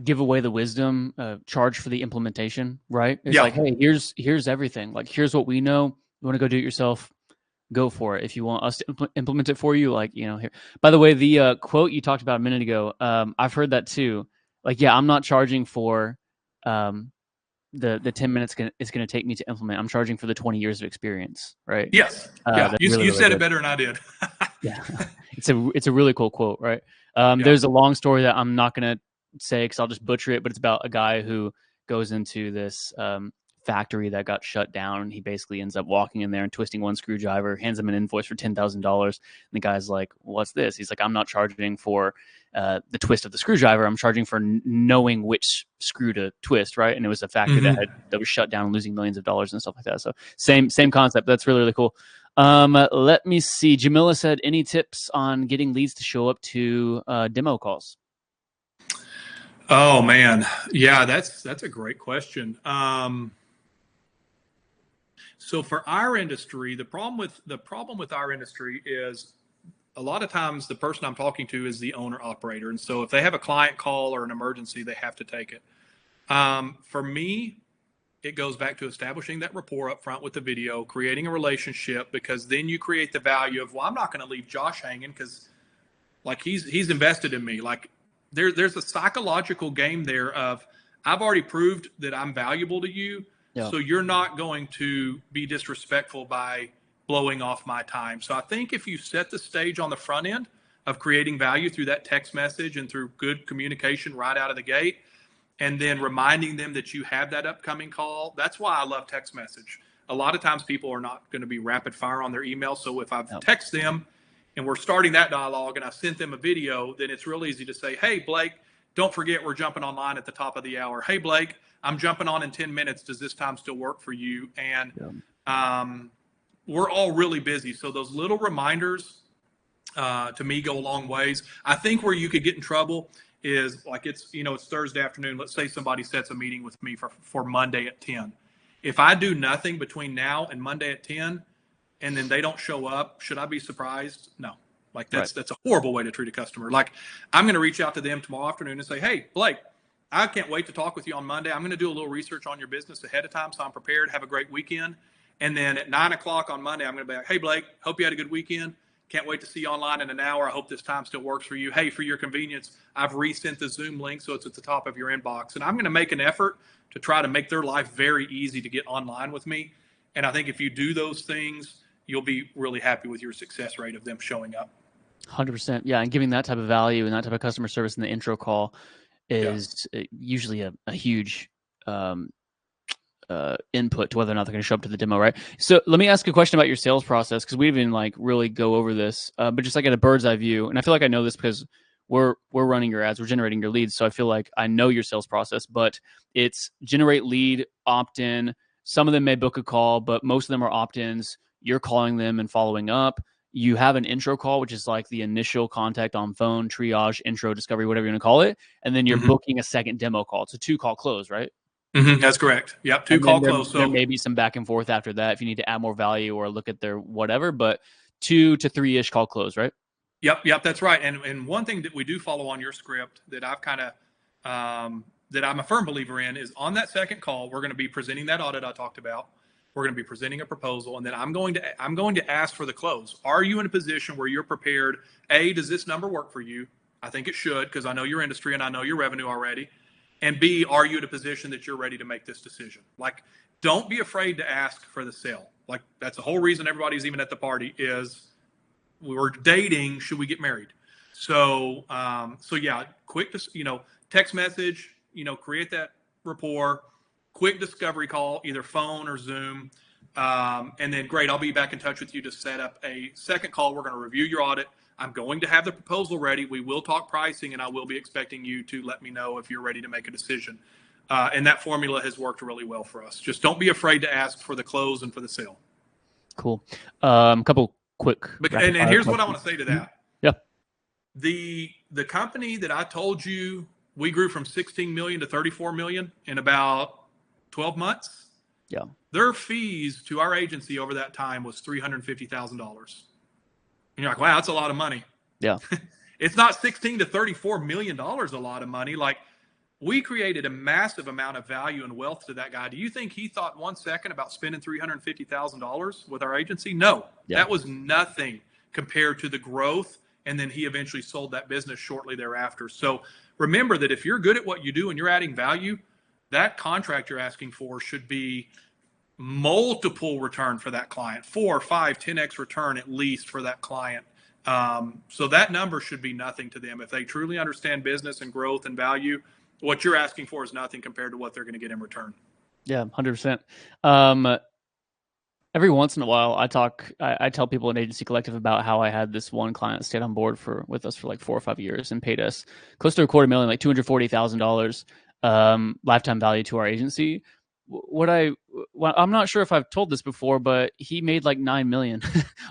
give away the wisdom, charge for the implementation, right? It's like, hey, here's everything. Like, here's what we know. You want to go do it yourself? Go for it. If you want us to implement it for you, like, here. By the way, the quote you talked about a minute ago, I've heard that too. Like, yeah, I'm not charging for um, the 10 minutes is going to take me to implement. I'm charging for the 20 years of experience, right? Yes. Yeah. That's really, You really said it good. better than I did. Yeah, it's a really cool quote, right? Yeah. There's a long story that I'm not gonna say because I'll just butcher it, but it's about a guy who goes into this factory that got shut down, and he basically ends up walking in there and twisting one screwdriver, hands him an invoice for $10,000, and the guy's like, "What's this?" He's like, "I'm not charging for the twist of the screwdriver. I'm charging for knowing which screw to twist, right?" And it was a factory Mm-hmm. that was shut down, losing millions of dollars and stuff like that. So same concept. That's really really cool. Let me see. Jamila said, any tips on getting leads to show up to demo calls? Oh man. Yeah, that's a great question. So for our industry, the problem with our industry is a lot of times the person I'm talking to is the owner operator, and so if they have a client call or an emergency, they have to take it. For me, it goes back to establishing that rapport up front with the video, creating a relationship, because then you create the value of, well, I'm not going to leave Josh hanging because like he's invested in me. Like there's a psychological game there of I've already proved that I'm valuable to you, Yeah. so you're not going to be disrespectful by blowing off my time. So I think if you set the stage on the front end of creating value through that text message and through good communication right out of the gate, and then reminding them that you have that upcoming call. That's why I love text message. A lot of times people are not going to be rapid fire on their email. So if I've Yeah. text them and we're starting that dialogue and I sent them a video, then it's real easy to say, hey, Blake, don't forget we're jumping online at the top of the hour. Hey, Blake, I'm jumping on in 10 minutes. Does this time still work for you? And Yeah. we're all really busy. So those little reminders to me go a long ways. I think where you could get in trouble is like it's Thursday afternoon. Let's say somebody sets a meeting with me for Monday at 10. If I do nothing between now and Monday at 10 and then they don't show up, should I be surprised? No. Like Right. that's a horrible way to treat a customer. Like I'm going to reach out to them tomorrow afternoon and say, "Hey, Blake, I can't wait to talk with you on Monday. I'm going to do a little research on your business ahead of time so I'm prepared. Have a great weekend." And then at 9 o'clock on Monday, I'm going to be like, "Hey, Blake, hope you had a good weekend. Can't wait to see you online in an hour. I hope this time still works for you. Hey, for your convenience, I've resent the Zoom link so it's at the top of your inbox." And I'm going to make an effort to try to make their life very easy to get online with me. And I think if you do those things, you'll be really happy with your success rate of them showing up. 100%. Yeah. And giving that type of value and that type of customer service in the intro call Yeah. is usually a huge um, input to whether or not they're going to show up to the demo, right? So let me ask a question about your sales process because we didn't like really go over this, but just like at a bird's eye view, and I feel like I know this because we're running your ads, we're generating your leads, so I feel like I know your sales process. But it's generate lead, opt in. Some of them may book a call, but most of them are opt ins. You're calling them and following up. You have an intro call, which is like the initial contact on phone, triage, intro, discovery, whatever you want to call it, and then you're Mm-hmm. booking a second demo call. It's a 2 call close, right? Mm-hmm. That's correct. Yep. Two And then call close. there So may be some back and forth after that if you need to add more value or look at their whatever, but 2 to 3 ish call close, right? Yep, that's right. And one thing that we do follow on your script that I've kind of that I'm a firm believer in is on that second call, we're going to be presenting that audit I talked about. We're going to be presenting a proposal, and then I'm going to ask for the close. Are you in a position where you're prepared? A, does this number work for you? I think it should because I know your industry and I know your revenue already. And B, are you in a position that you're ready to make this decision? Like, don't be afraid to ask for the sale. Like that's the whole reason everybody's even at the party is we were dating, should we get married? So so yeah, quick text message, create that rapport, quick discovery call, either phone or Zoom. And then great, I'll be back in touch with you to set up a second call. We're going to review your audit. I'm going to have the proposal ready. We will talk pricing, and I will be expecting you to let me know if you're ready to make a decision. And that formula has worked really well for us. Just don't be afraid to ask for the close and for the sale. Cool. Couple quick rapid And fire here's what I want questions. to say to that. Yeah. The company that I told you we grew from 16 million to 34 million in about 12 months. Yeah. Their fees to our agency over that time was $350,000. And you're like, wow, that's a lot of money. Yeah. It's not 16 to 34 million dollars a lot of money. Like we created a massive amount of value and wealth to that guy. Do you think he thought 1 second about spending $350,000 with our agency? No, Yeah. that was nothing compared to the growth. And then he eventually sold that business shortly thereafter. So remember that if you're good at what you do and you're adding value, that contract you're asking for should be multiple return for that client, 4, 5, 10x return at least for that client. So that number should be nothing to them. If they truly understand business and growth and value, what you're asking for is nothing compared to what they're going to get in return. Yeah, 100%. Every once in a while, I tell people in Agency Collective about how I had this one client stayed on board with us for like 4 or 5 years and paid us close to $250,000, like $240,000 lifetime value to our agency. I'm not sure if I've told this before, but he made like 9 million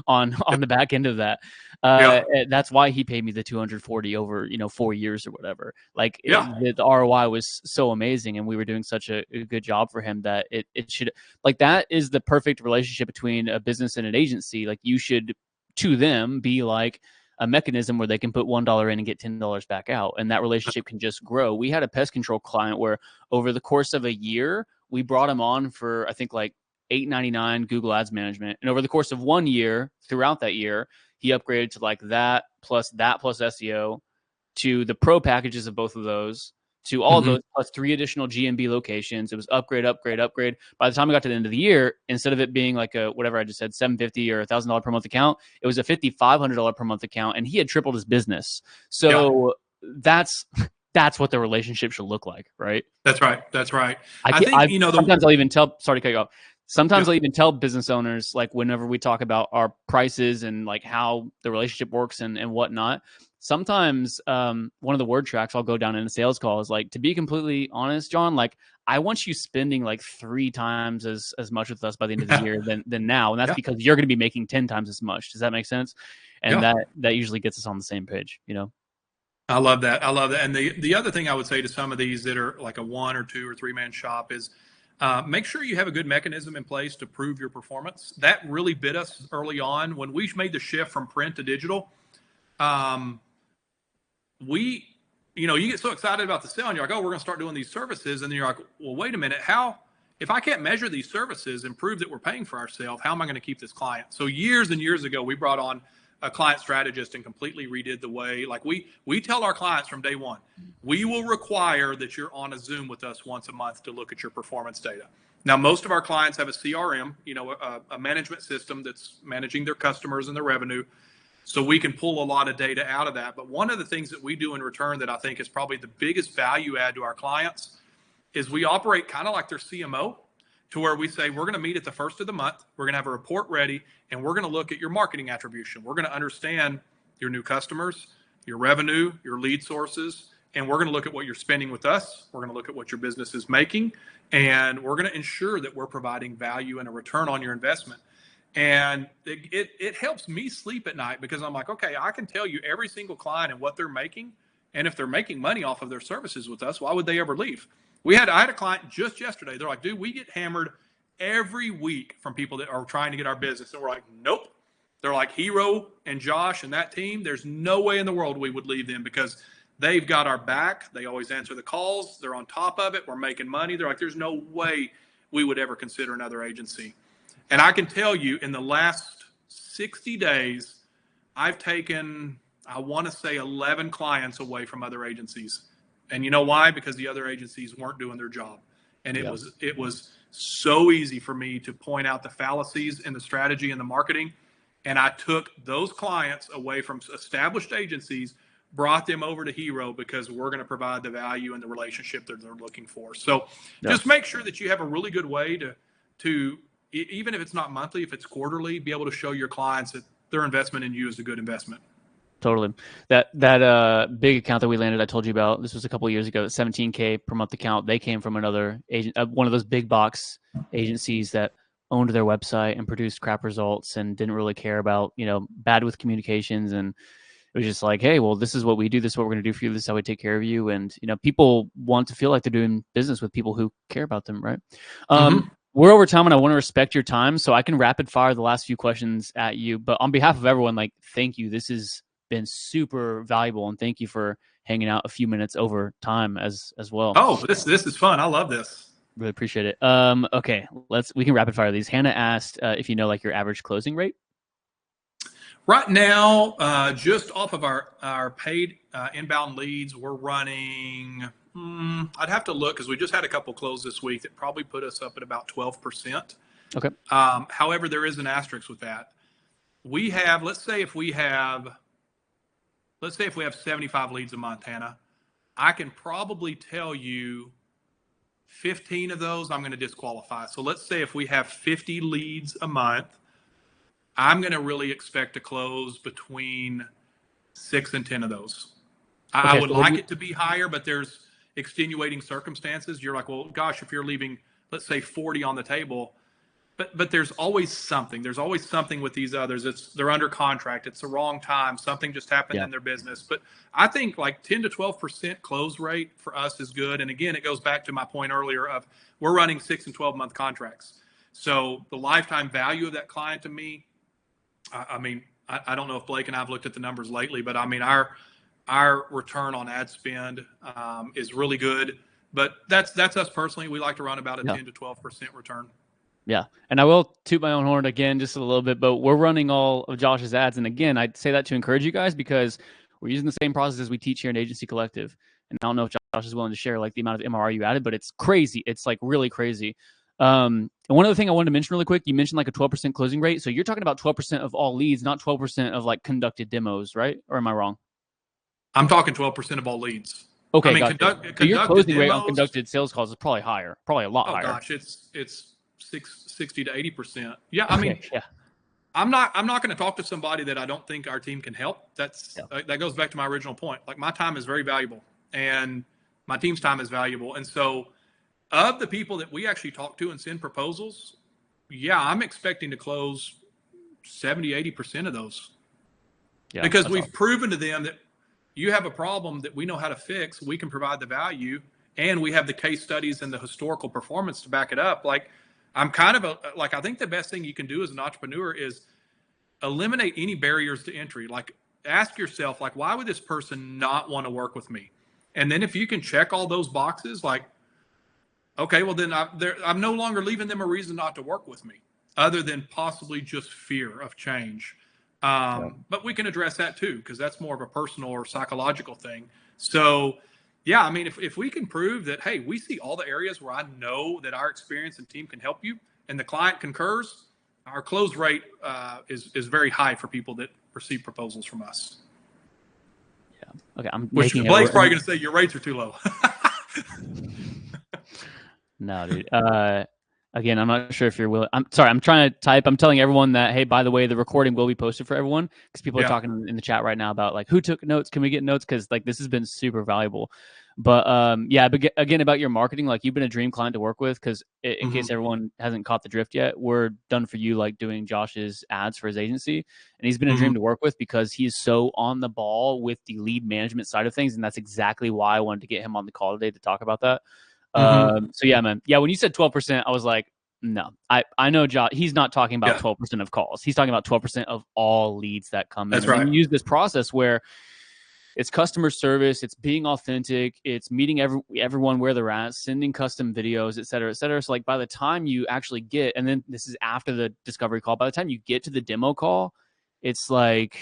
on the back end of that. Yeah. That's why he paid me the 240 over 4 years or whatever. Like Yeah. the ROI was so amazing, and we were doing such a good job for him that it should, like, that is the perfect relationship between a business and an agency. Like, you should, to them, be like a mechanism where they can put $1 in and get $10 back out, and that relationship can just grow. We had a pest control client where over the course of a year, we brought him on for, I think, like $8.99 Google Ads management, and over the course of 1 year, throughout that year, he upgraded to like that plus SEO, to the pro packages of both of those, to all of those plus 3 additional GMB locations. It was upgrade, upgrade, upgrade. By the time we got to the end of the year, instead of it being like a, whatever I just said, $750 or $1,000 per month account, it was a $5,500 per month account, and he had tripled his business. So that's what the relationship should look like, right? That's right. That's right. I think, I sometimes I'll even tell. Sorry to cut you off. Sometimes I'll even tell business owners, like, whenever we talk about our prices and like how the relationship works and whatnot. Sometimes one of the word tracks I'll go down in a sales call is like, to be completely honest, John, like, I want you spending like 3 times as much with us by the end of the year than now, and that's because you're going to be making 10 times as much. Does that make sense? And that usually gets us on the same page, I love that. I love that. And the other thing I would say to some of these that are like a 1 or 2 or 3 man shop is make sure you have a good mechanism in place to prove your performance. That really bit us early on when we made the shift from print to digital. You get so excited about the sale and you're like, oh, we're going to start doing these services. And then you're like, well, wait a minute. If I can't measure these services and prove that we're paying for ourselves, how am I going to keep this client? So years and years ago, we brought on a client strategist and completely redid the way, like, we tell our clients from day one, we will require that you're on a Zoom with us once a month to look at your performance data. Now, most of our clients have a CRM, a management system that's managing their customers and their revenue. So we can pull a lot of data out of that. But one of the things that we do in return that I think is probably the biggest value add to our clients is we operate kind of like their CMO, to where we say, we're going to meet at the first of the month. We're going to have a report ready, and we're going to look at your marketing attribution. We're going to understand your new customers, your revenue, your lead sources, and we're going to look at what you're spending with us. We're going to look at what your business is making, and we're going to ensure that we're providing value and a return on your investment. And it helps me sleep at night, because I'm like, okay, I can tell you every single client and what they're making. And if they're making money off of their services with us, why would they ever leave? I had a client just yesterday. They're like, dude, we get hammered every week from people that are trying to get our business. And we're like, nope. They're like, Hero and Josh and that team, there's no way in the world we would leave them, because they've got our back. They always answer the calls. They're on top of it. We're making money. They're like, there's no way we would ever consider another agency. And I can tell you, in the last 60 days, I've taken, I want to say, 11 clients away from other agencies. And you know why? Because the other agencies weren't doing their job. And it was so easy for me to point out the fallacies in the strategy and the marketing. And I took those clients away from established agencies, brought them over to Hero, because we're going to provide the value and the relationship that they're looking for. So just make sure that you have a really good way to, even if it's not monthly, if it's quarterly, be able to show your clients that their investment in you is a good investment. Totally. That big account that we landed, I told you about, this was a couple of years ago, $17K per month account. They came from another agent, one of those big box agencies that owned their website and produced crap results and didn't really care about, bad with communications. And it was just like, hey, well, this is what we do. This is what we're going to do for you. This is how we take care of you. And, people want to feel like they're doing business with people who care about them, right? We're over time, and I want to respect your time, so I can rapid fire the last few questions at you. But on behalf of everyone, like, thank you. This has been super valuable, and thank you for hanging out a few minutes over time as well. Oh, this is fun. I love this. Really appreciate it. Okay, we can rapid fire these. Hannah asked if you know, like, your average closing rate. Right now, just off of our paid inbound leads, we're running. I'd have to look because we just had a couple close this week that probably put us up at about 12%. Okay. However, there is an asterisk with that. We have, let's say if we have 75 leads a month, Hannah, I can probably tell you 15 of those I'm going to disqualify. So let's say if we have 50 leads a month, I'm going to really expect to close between 6 and 10 of those. Okay. I would like it to be higher, but there's extenuating circumstances. You're like, well, gosh, if you're leaving, let's say 40 on the table, but there's always something. There's always something with these others. They're under contract. It's the wrong time. Something just happened in their business. But I think like 10 to 12% close rate for us is good. And again, it goes back to my point earlier of we're running 6 and 12-month contracts. So the lifetime value of that client to me, I mean, I don't know if Blake and I've looked at the numbers lately, but I mean, our return on ad spend is really good. But that's us personally. We like to run about a 10 to 12% return. Yeah. And I will toot my own horn again just a little bit, but we're running all of Josh's ads. And again, I'd say that to encourage you guys because we're using the same process as we teach here in Agency Collective. And I don't know if Josh is willing to share like the amount of MRR you added, but it's crazy. It's like really crazy. And one other thing I wanted to mention really quick, you mentioned like a 12% closing rate. So you're talking about 12% of all leads, not 12% of like conducted demos, right? Or am I wrong? I'm talking 12% of all leads. Okay. I mean, Gotcha. So your closing demos, rate on conducted sales calls is probably higher, probably a lot higher. Oh gosh, it's 60 to 80%. Yeah. I mean, yeah. I'm not going to talk to somebody that I don't think our team can help. That goes back to my original point. Like my time is very valuable and my team's time is valuable. And so of the people that we actually talk to and send proposals, yeah, I'm expecting to close 70, 80% of those. Yeah, because we've proven to them that you have a problem that we know how to fix. We can provide the value and we have the case studies and the historical performance to back it up. Like I'm kind of I think the best thing you can do as an entrepreneur is eliminate any barriers to entry. Like ask yourself, like, why would this person not want to work with me? And then if you can check all those boxes, like, okay, well then I'm no longer leaving them a reason not to work with me other than possibly just fear of change. But we can address that too, because that's more of a personal or psychological thing. So yeah, I mean, if we can prove that, hey, we see all the areas where I know that our experience and team can help you and the client concurs, our close rate is very high for people that receive proposals from us. Yeah. Okay. Which Blake's probably going to say your rates are too low. No, dude. Again, I'm not sure if you're willing. I'm sorry. I'm trying to type. I'm telling everyone that, hey, by the way, the recording will be posted for everyone because people are talking in the chat right now about like who took notes. Can we get notes? Because like this has been super valuable. But yeah, but again, about your marketing, like you've been a dream client to work with because in case everyone hasn't caught the drift yet, we're done for you like doing Josh's ads for his agency. And he's been a dream to work with because he's so on the ball with the lead management side of things. And that's exactly why I wanted to get him on the call today to talk about that. So yeah, man. Yeah, when you said 12%, I was like, no, I know Josh, he's not talking about 12% of calls. He's talking about 12% of all leads that come in. That's right. And you use this process where it's customer service, it's being authentic, it's meeting everyone where they're at, sending custom videos, et cetera, et cetera. So like by the time you actually get, and then this is after the discovery call, by the time you get to the demo call, it's like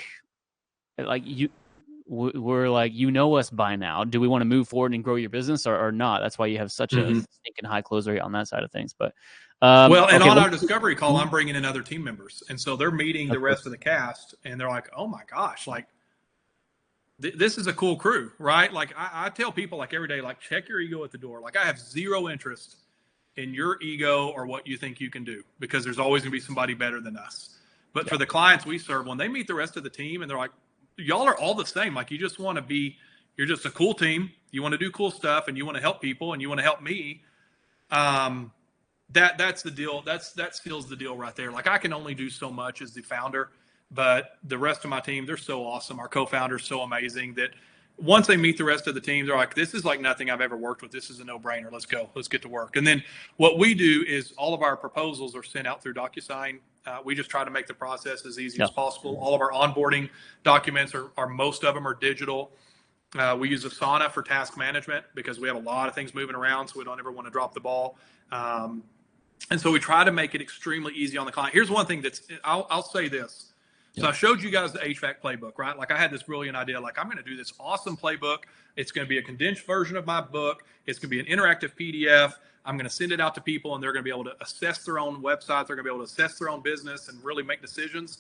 we're like, you know us by now. Do we want to move forward and grow your business or not? That's why you have such a stinking high close rate on that side of things. But on our discovery call, I'm bringing in other team members, and so they're meeting the rest of the cast, and they're like, "Oh my gosh, like this is a cool crew, right?" Like I tell people like every day, like check your ego at the door. Like I have zero interest in your ego or what you think you can do because there's always going to be somebody better than us. But for the clients we serve, when they meet the rest of the team, and they're like, y'all are all the same. Like you just want to be, you're just a cool team. You want to do cool stuff and you want to help people and you want to help me. That's the deal. That seals the deal right there. Like I can only do so much as the founder, but the rest of my team, they're so awesome. Our co-founder's so amazing that once they meet the rest of the team, they're like, this is like nothing I've ever worked with. This is a no-brainer. Let's go. Let's get to work. And then what we do is all of our proposals are sent out through DocuSign. We just try to make the process as easy as possible. All of our onboarding documents are most of them are digital. We use Asana for task management because we have a lot of things moving around, so we don't ever want to drop the ball. And so we try to make it extremely easy on the client. Here's one thing I'll say this. So Yep. I showed you guys the HVAC playbook, right? Like I had this brilliant idea, like I'm going to do this awesome playbook. It's going to be a condensed version of my book. It's going to be an interactive PDF. I'm going to send it out to people and they're going to be able to assess their own website. They're going to be able to assess their own business and really make decisions.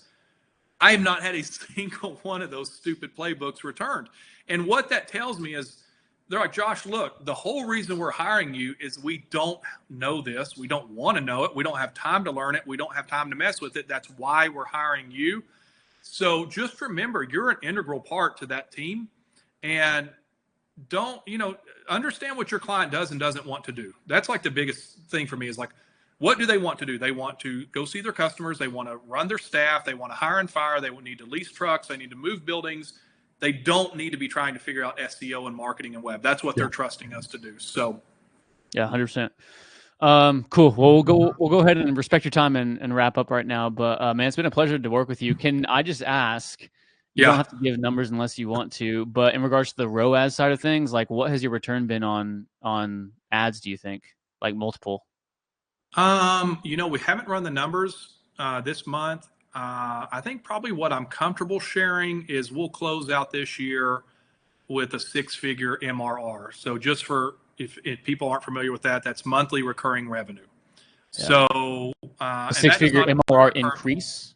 I have not had a single one of those stupid playbooks returned. And what that tells me is they're like, Josh, look, the whole reason we're hiring you is we don't know this. We don't want to know it. We don't have time to learn it. We don't have time to mess with it. That's why we're hiring you. So just remember, you're an integral part to that team. And don't, understand what your client does and doesn't want to do. That's like the biggest thing for me is like, what do they want to do? They want to go see their customers. They want to run their staff. They want to hire and fire. They need to lease trucks. They need to move buildings. They don't need to be trying to figure out SEO and marketing and web. That's what they're trusting us to do. So, yeah, 100%. Cool. Well, we'll go ahead and respect your time and wrap up right now. But man, it's been a pleasure to work with you. Can I just ask? You don't yeah. have to give numbers unless you want to. But in regards to the ROAS side of things, like what has your return been on ads? Do you think like multiple? We haven't run the numbers this month. I think probably what I'm comfortable sharing is we'll close out this year with a 6-figure MRR. So just for if people aren't familiar with that, that's monthly recurring revenue. Yeah. So a 6-figure MRR increase.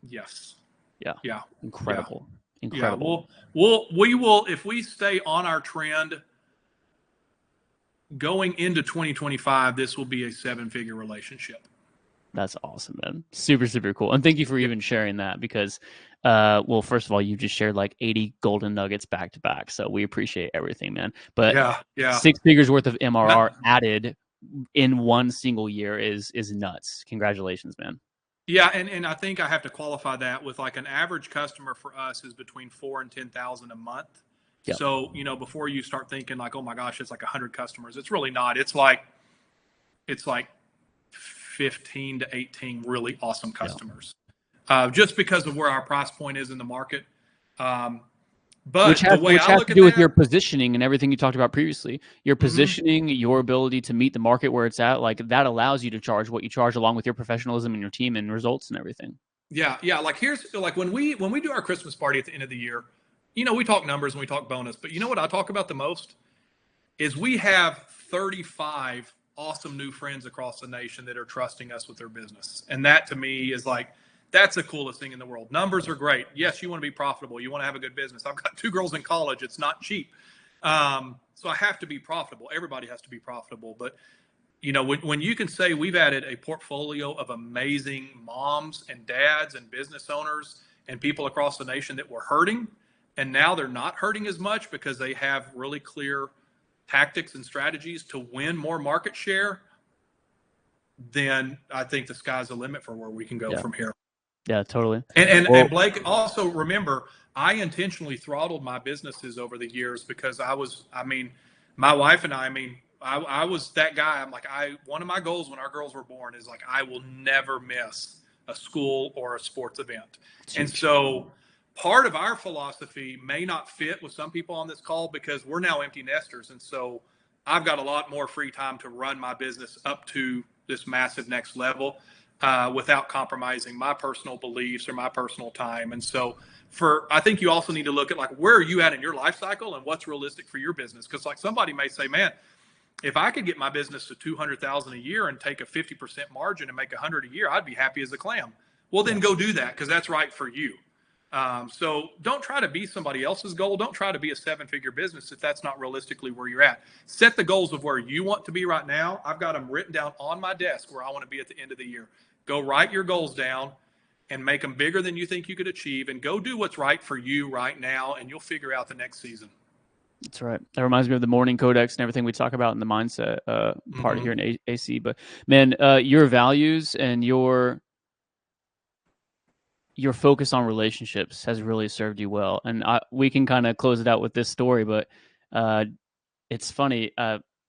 Yes. Yeah. Incredible. Yeah. Incredible. Yeah. We will if we stay on our trend going into 2025. This will be a 7-figure relationship. That's awesome, man. Super, super cool. And thank you for even sharing that because, well, first of all, you just shared like 80 golden nuggets back to back. So we appreciate everything, man. But yeah. 6 figures worth of MRR added in one single year is nuts. Congratulations, man. Yeah. And I think I have to qualify that with like an average customer for us is between 4,000 and 10,000 a month. Yep. So, before you start thinking like, oh my gosh, it's like 100 customers, it's really not. It's like 15 to 18 really awesome customers, just because of where our price point is in the market. But which has to do with your positioning and everything you talked about previously. Your positioning, your ability to meet the market where it's at, like that allows you to charge what you charge, along with your professionalism and your team and results and everything. Yeah. Like when we do our Christmas party at the end of the year, we talk numbers and we talk bonus, but you know what I talk about the most is we have 35 awesome new friends across the nation that are trusting us with their business. And that to me is like, that's the coolest thing in the world. Numbers are great. Yes, you want to be profitable. You want to have a good business. I've got 2 girls in college. It's not cheap. So I have to be profitable. Everybody has to be profitable. But, when you can say we've added a portfolio of amazing moms and dads and business owners and people across the nation that were hurting, and now they're not hurting as much because they have really clear tactics and strategies to win more market share, then I think the sky's the limit for where we can go from here. Yeah, totally. And Blake, also remember, I intentionally throttled my businesses over the years because my wife and I was that guy. I'm like, one of my goals when our girls were born is like, I will never miss a school or a sports event. And so part of our philosophy may not fit with some people on this call because we're now empty nesters. And so I've got a lot more free time to run my business up to this massive next level without compromising my personal beliefs or my personal time. And so I think you also need to look at like, where are you at in your life cycle and what's realistic for your business? Because like somebody may say, man, if I could get my business to 200,000 a year and take a 50% margin and make 100 a year, I'd be happy as a clam. Well, then go do that because that's right for you. So don't try to be somebody else's goal. Don't try to be a 7-figure business if that's not realistically where you're at. Set the goals of where you want to be right now. I've got them written down on my desk where I want to be at the end of the year. Go write your goals down and make them bigger than you think you could achieve, and go do what's right for you right now, and you'll figure out the next season. That's right. That reminds me of the morning codex and everything we talk about in the mindset part here in AC. But man, your values and your focus on relationships has really served you well. And we can kind of close it out with this story, but it's funny,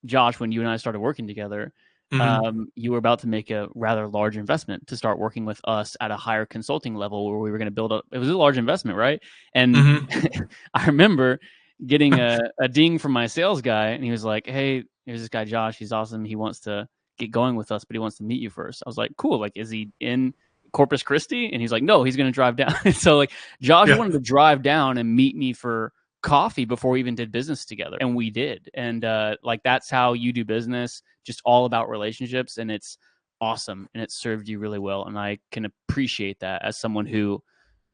Josh, when you and I started working together, you were about to make a rather large investment to start working with us at a higher consulting level where we were going to build up. It was a large investment, right? And I remember getting a ding from my sales guy, and he was like, hey, here's this guy, Josh. He's awesome. He wants to get going with us, but he wants to meet you first. I was like, cool. Like, is he in Corpus Christi? And he's like, no, he's going to drive down. So like Josh Yeah. wanted to drive down and meet me for coffee before we even did business together. And we did. And like, that's how you do business, just all about relationships. And it's awesome. And it served you really well. And I can appreciate that as someone who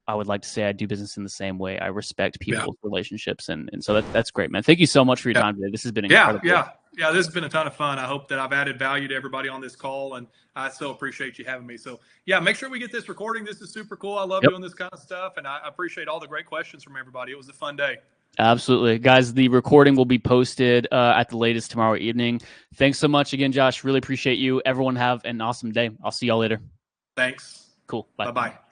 I would like to say I do business in the same way. I respect Yeah. people's relationships. And so that's great, man. Thank you so much for your Yeah. time today. This has been Yeah. incredible. Yeah. Yeah. This has been a ton of fun. I hope that I've added value to everybody on this call, and I so appreciate you having me. So yeah, make sure we get this recording. This is super cool. I love Yep. doing this kind of stuff, and I appreciate all the great questions from everybody. It was a fun day. Absolutely. Guys, the recording will be posted at the latest tomorrow evening. Thanks so much again, Josh. Really appreciate you. Everyone have an awesome day. I'll see y'all later. Thanks. Cool. Bye. Bye-bye.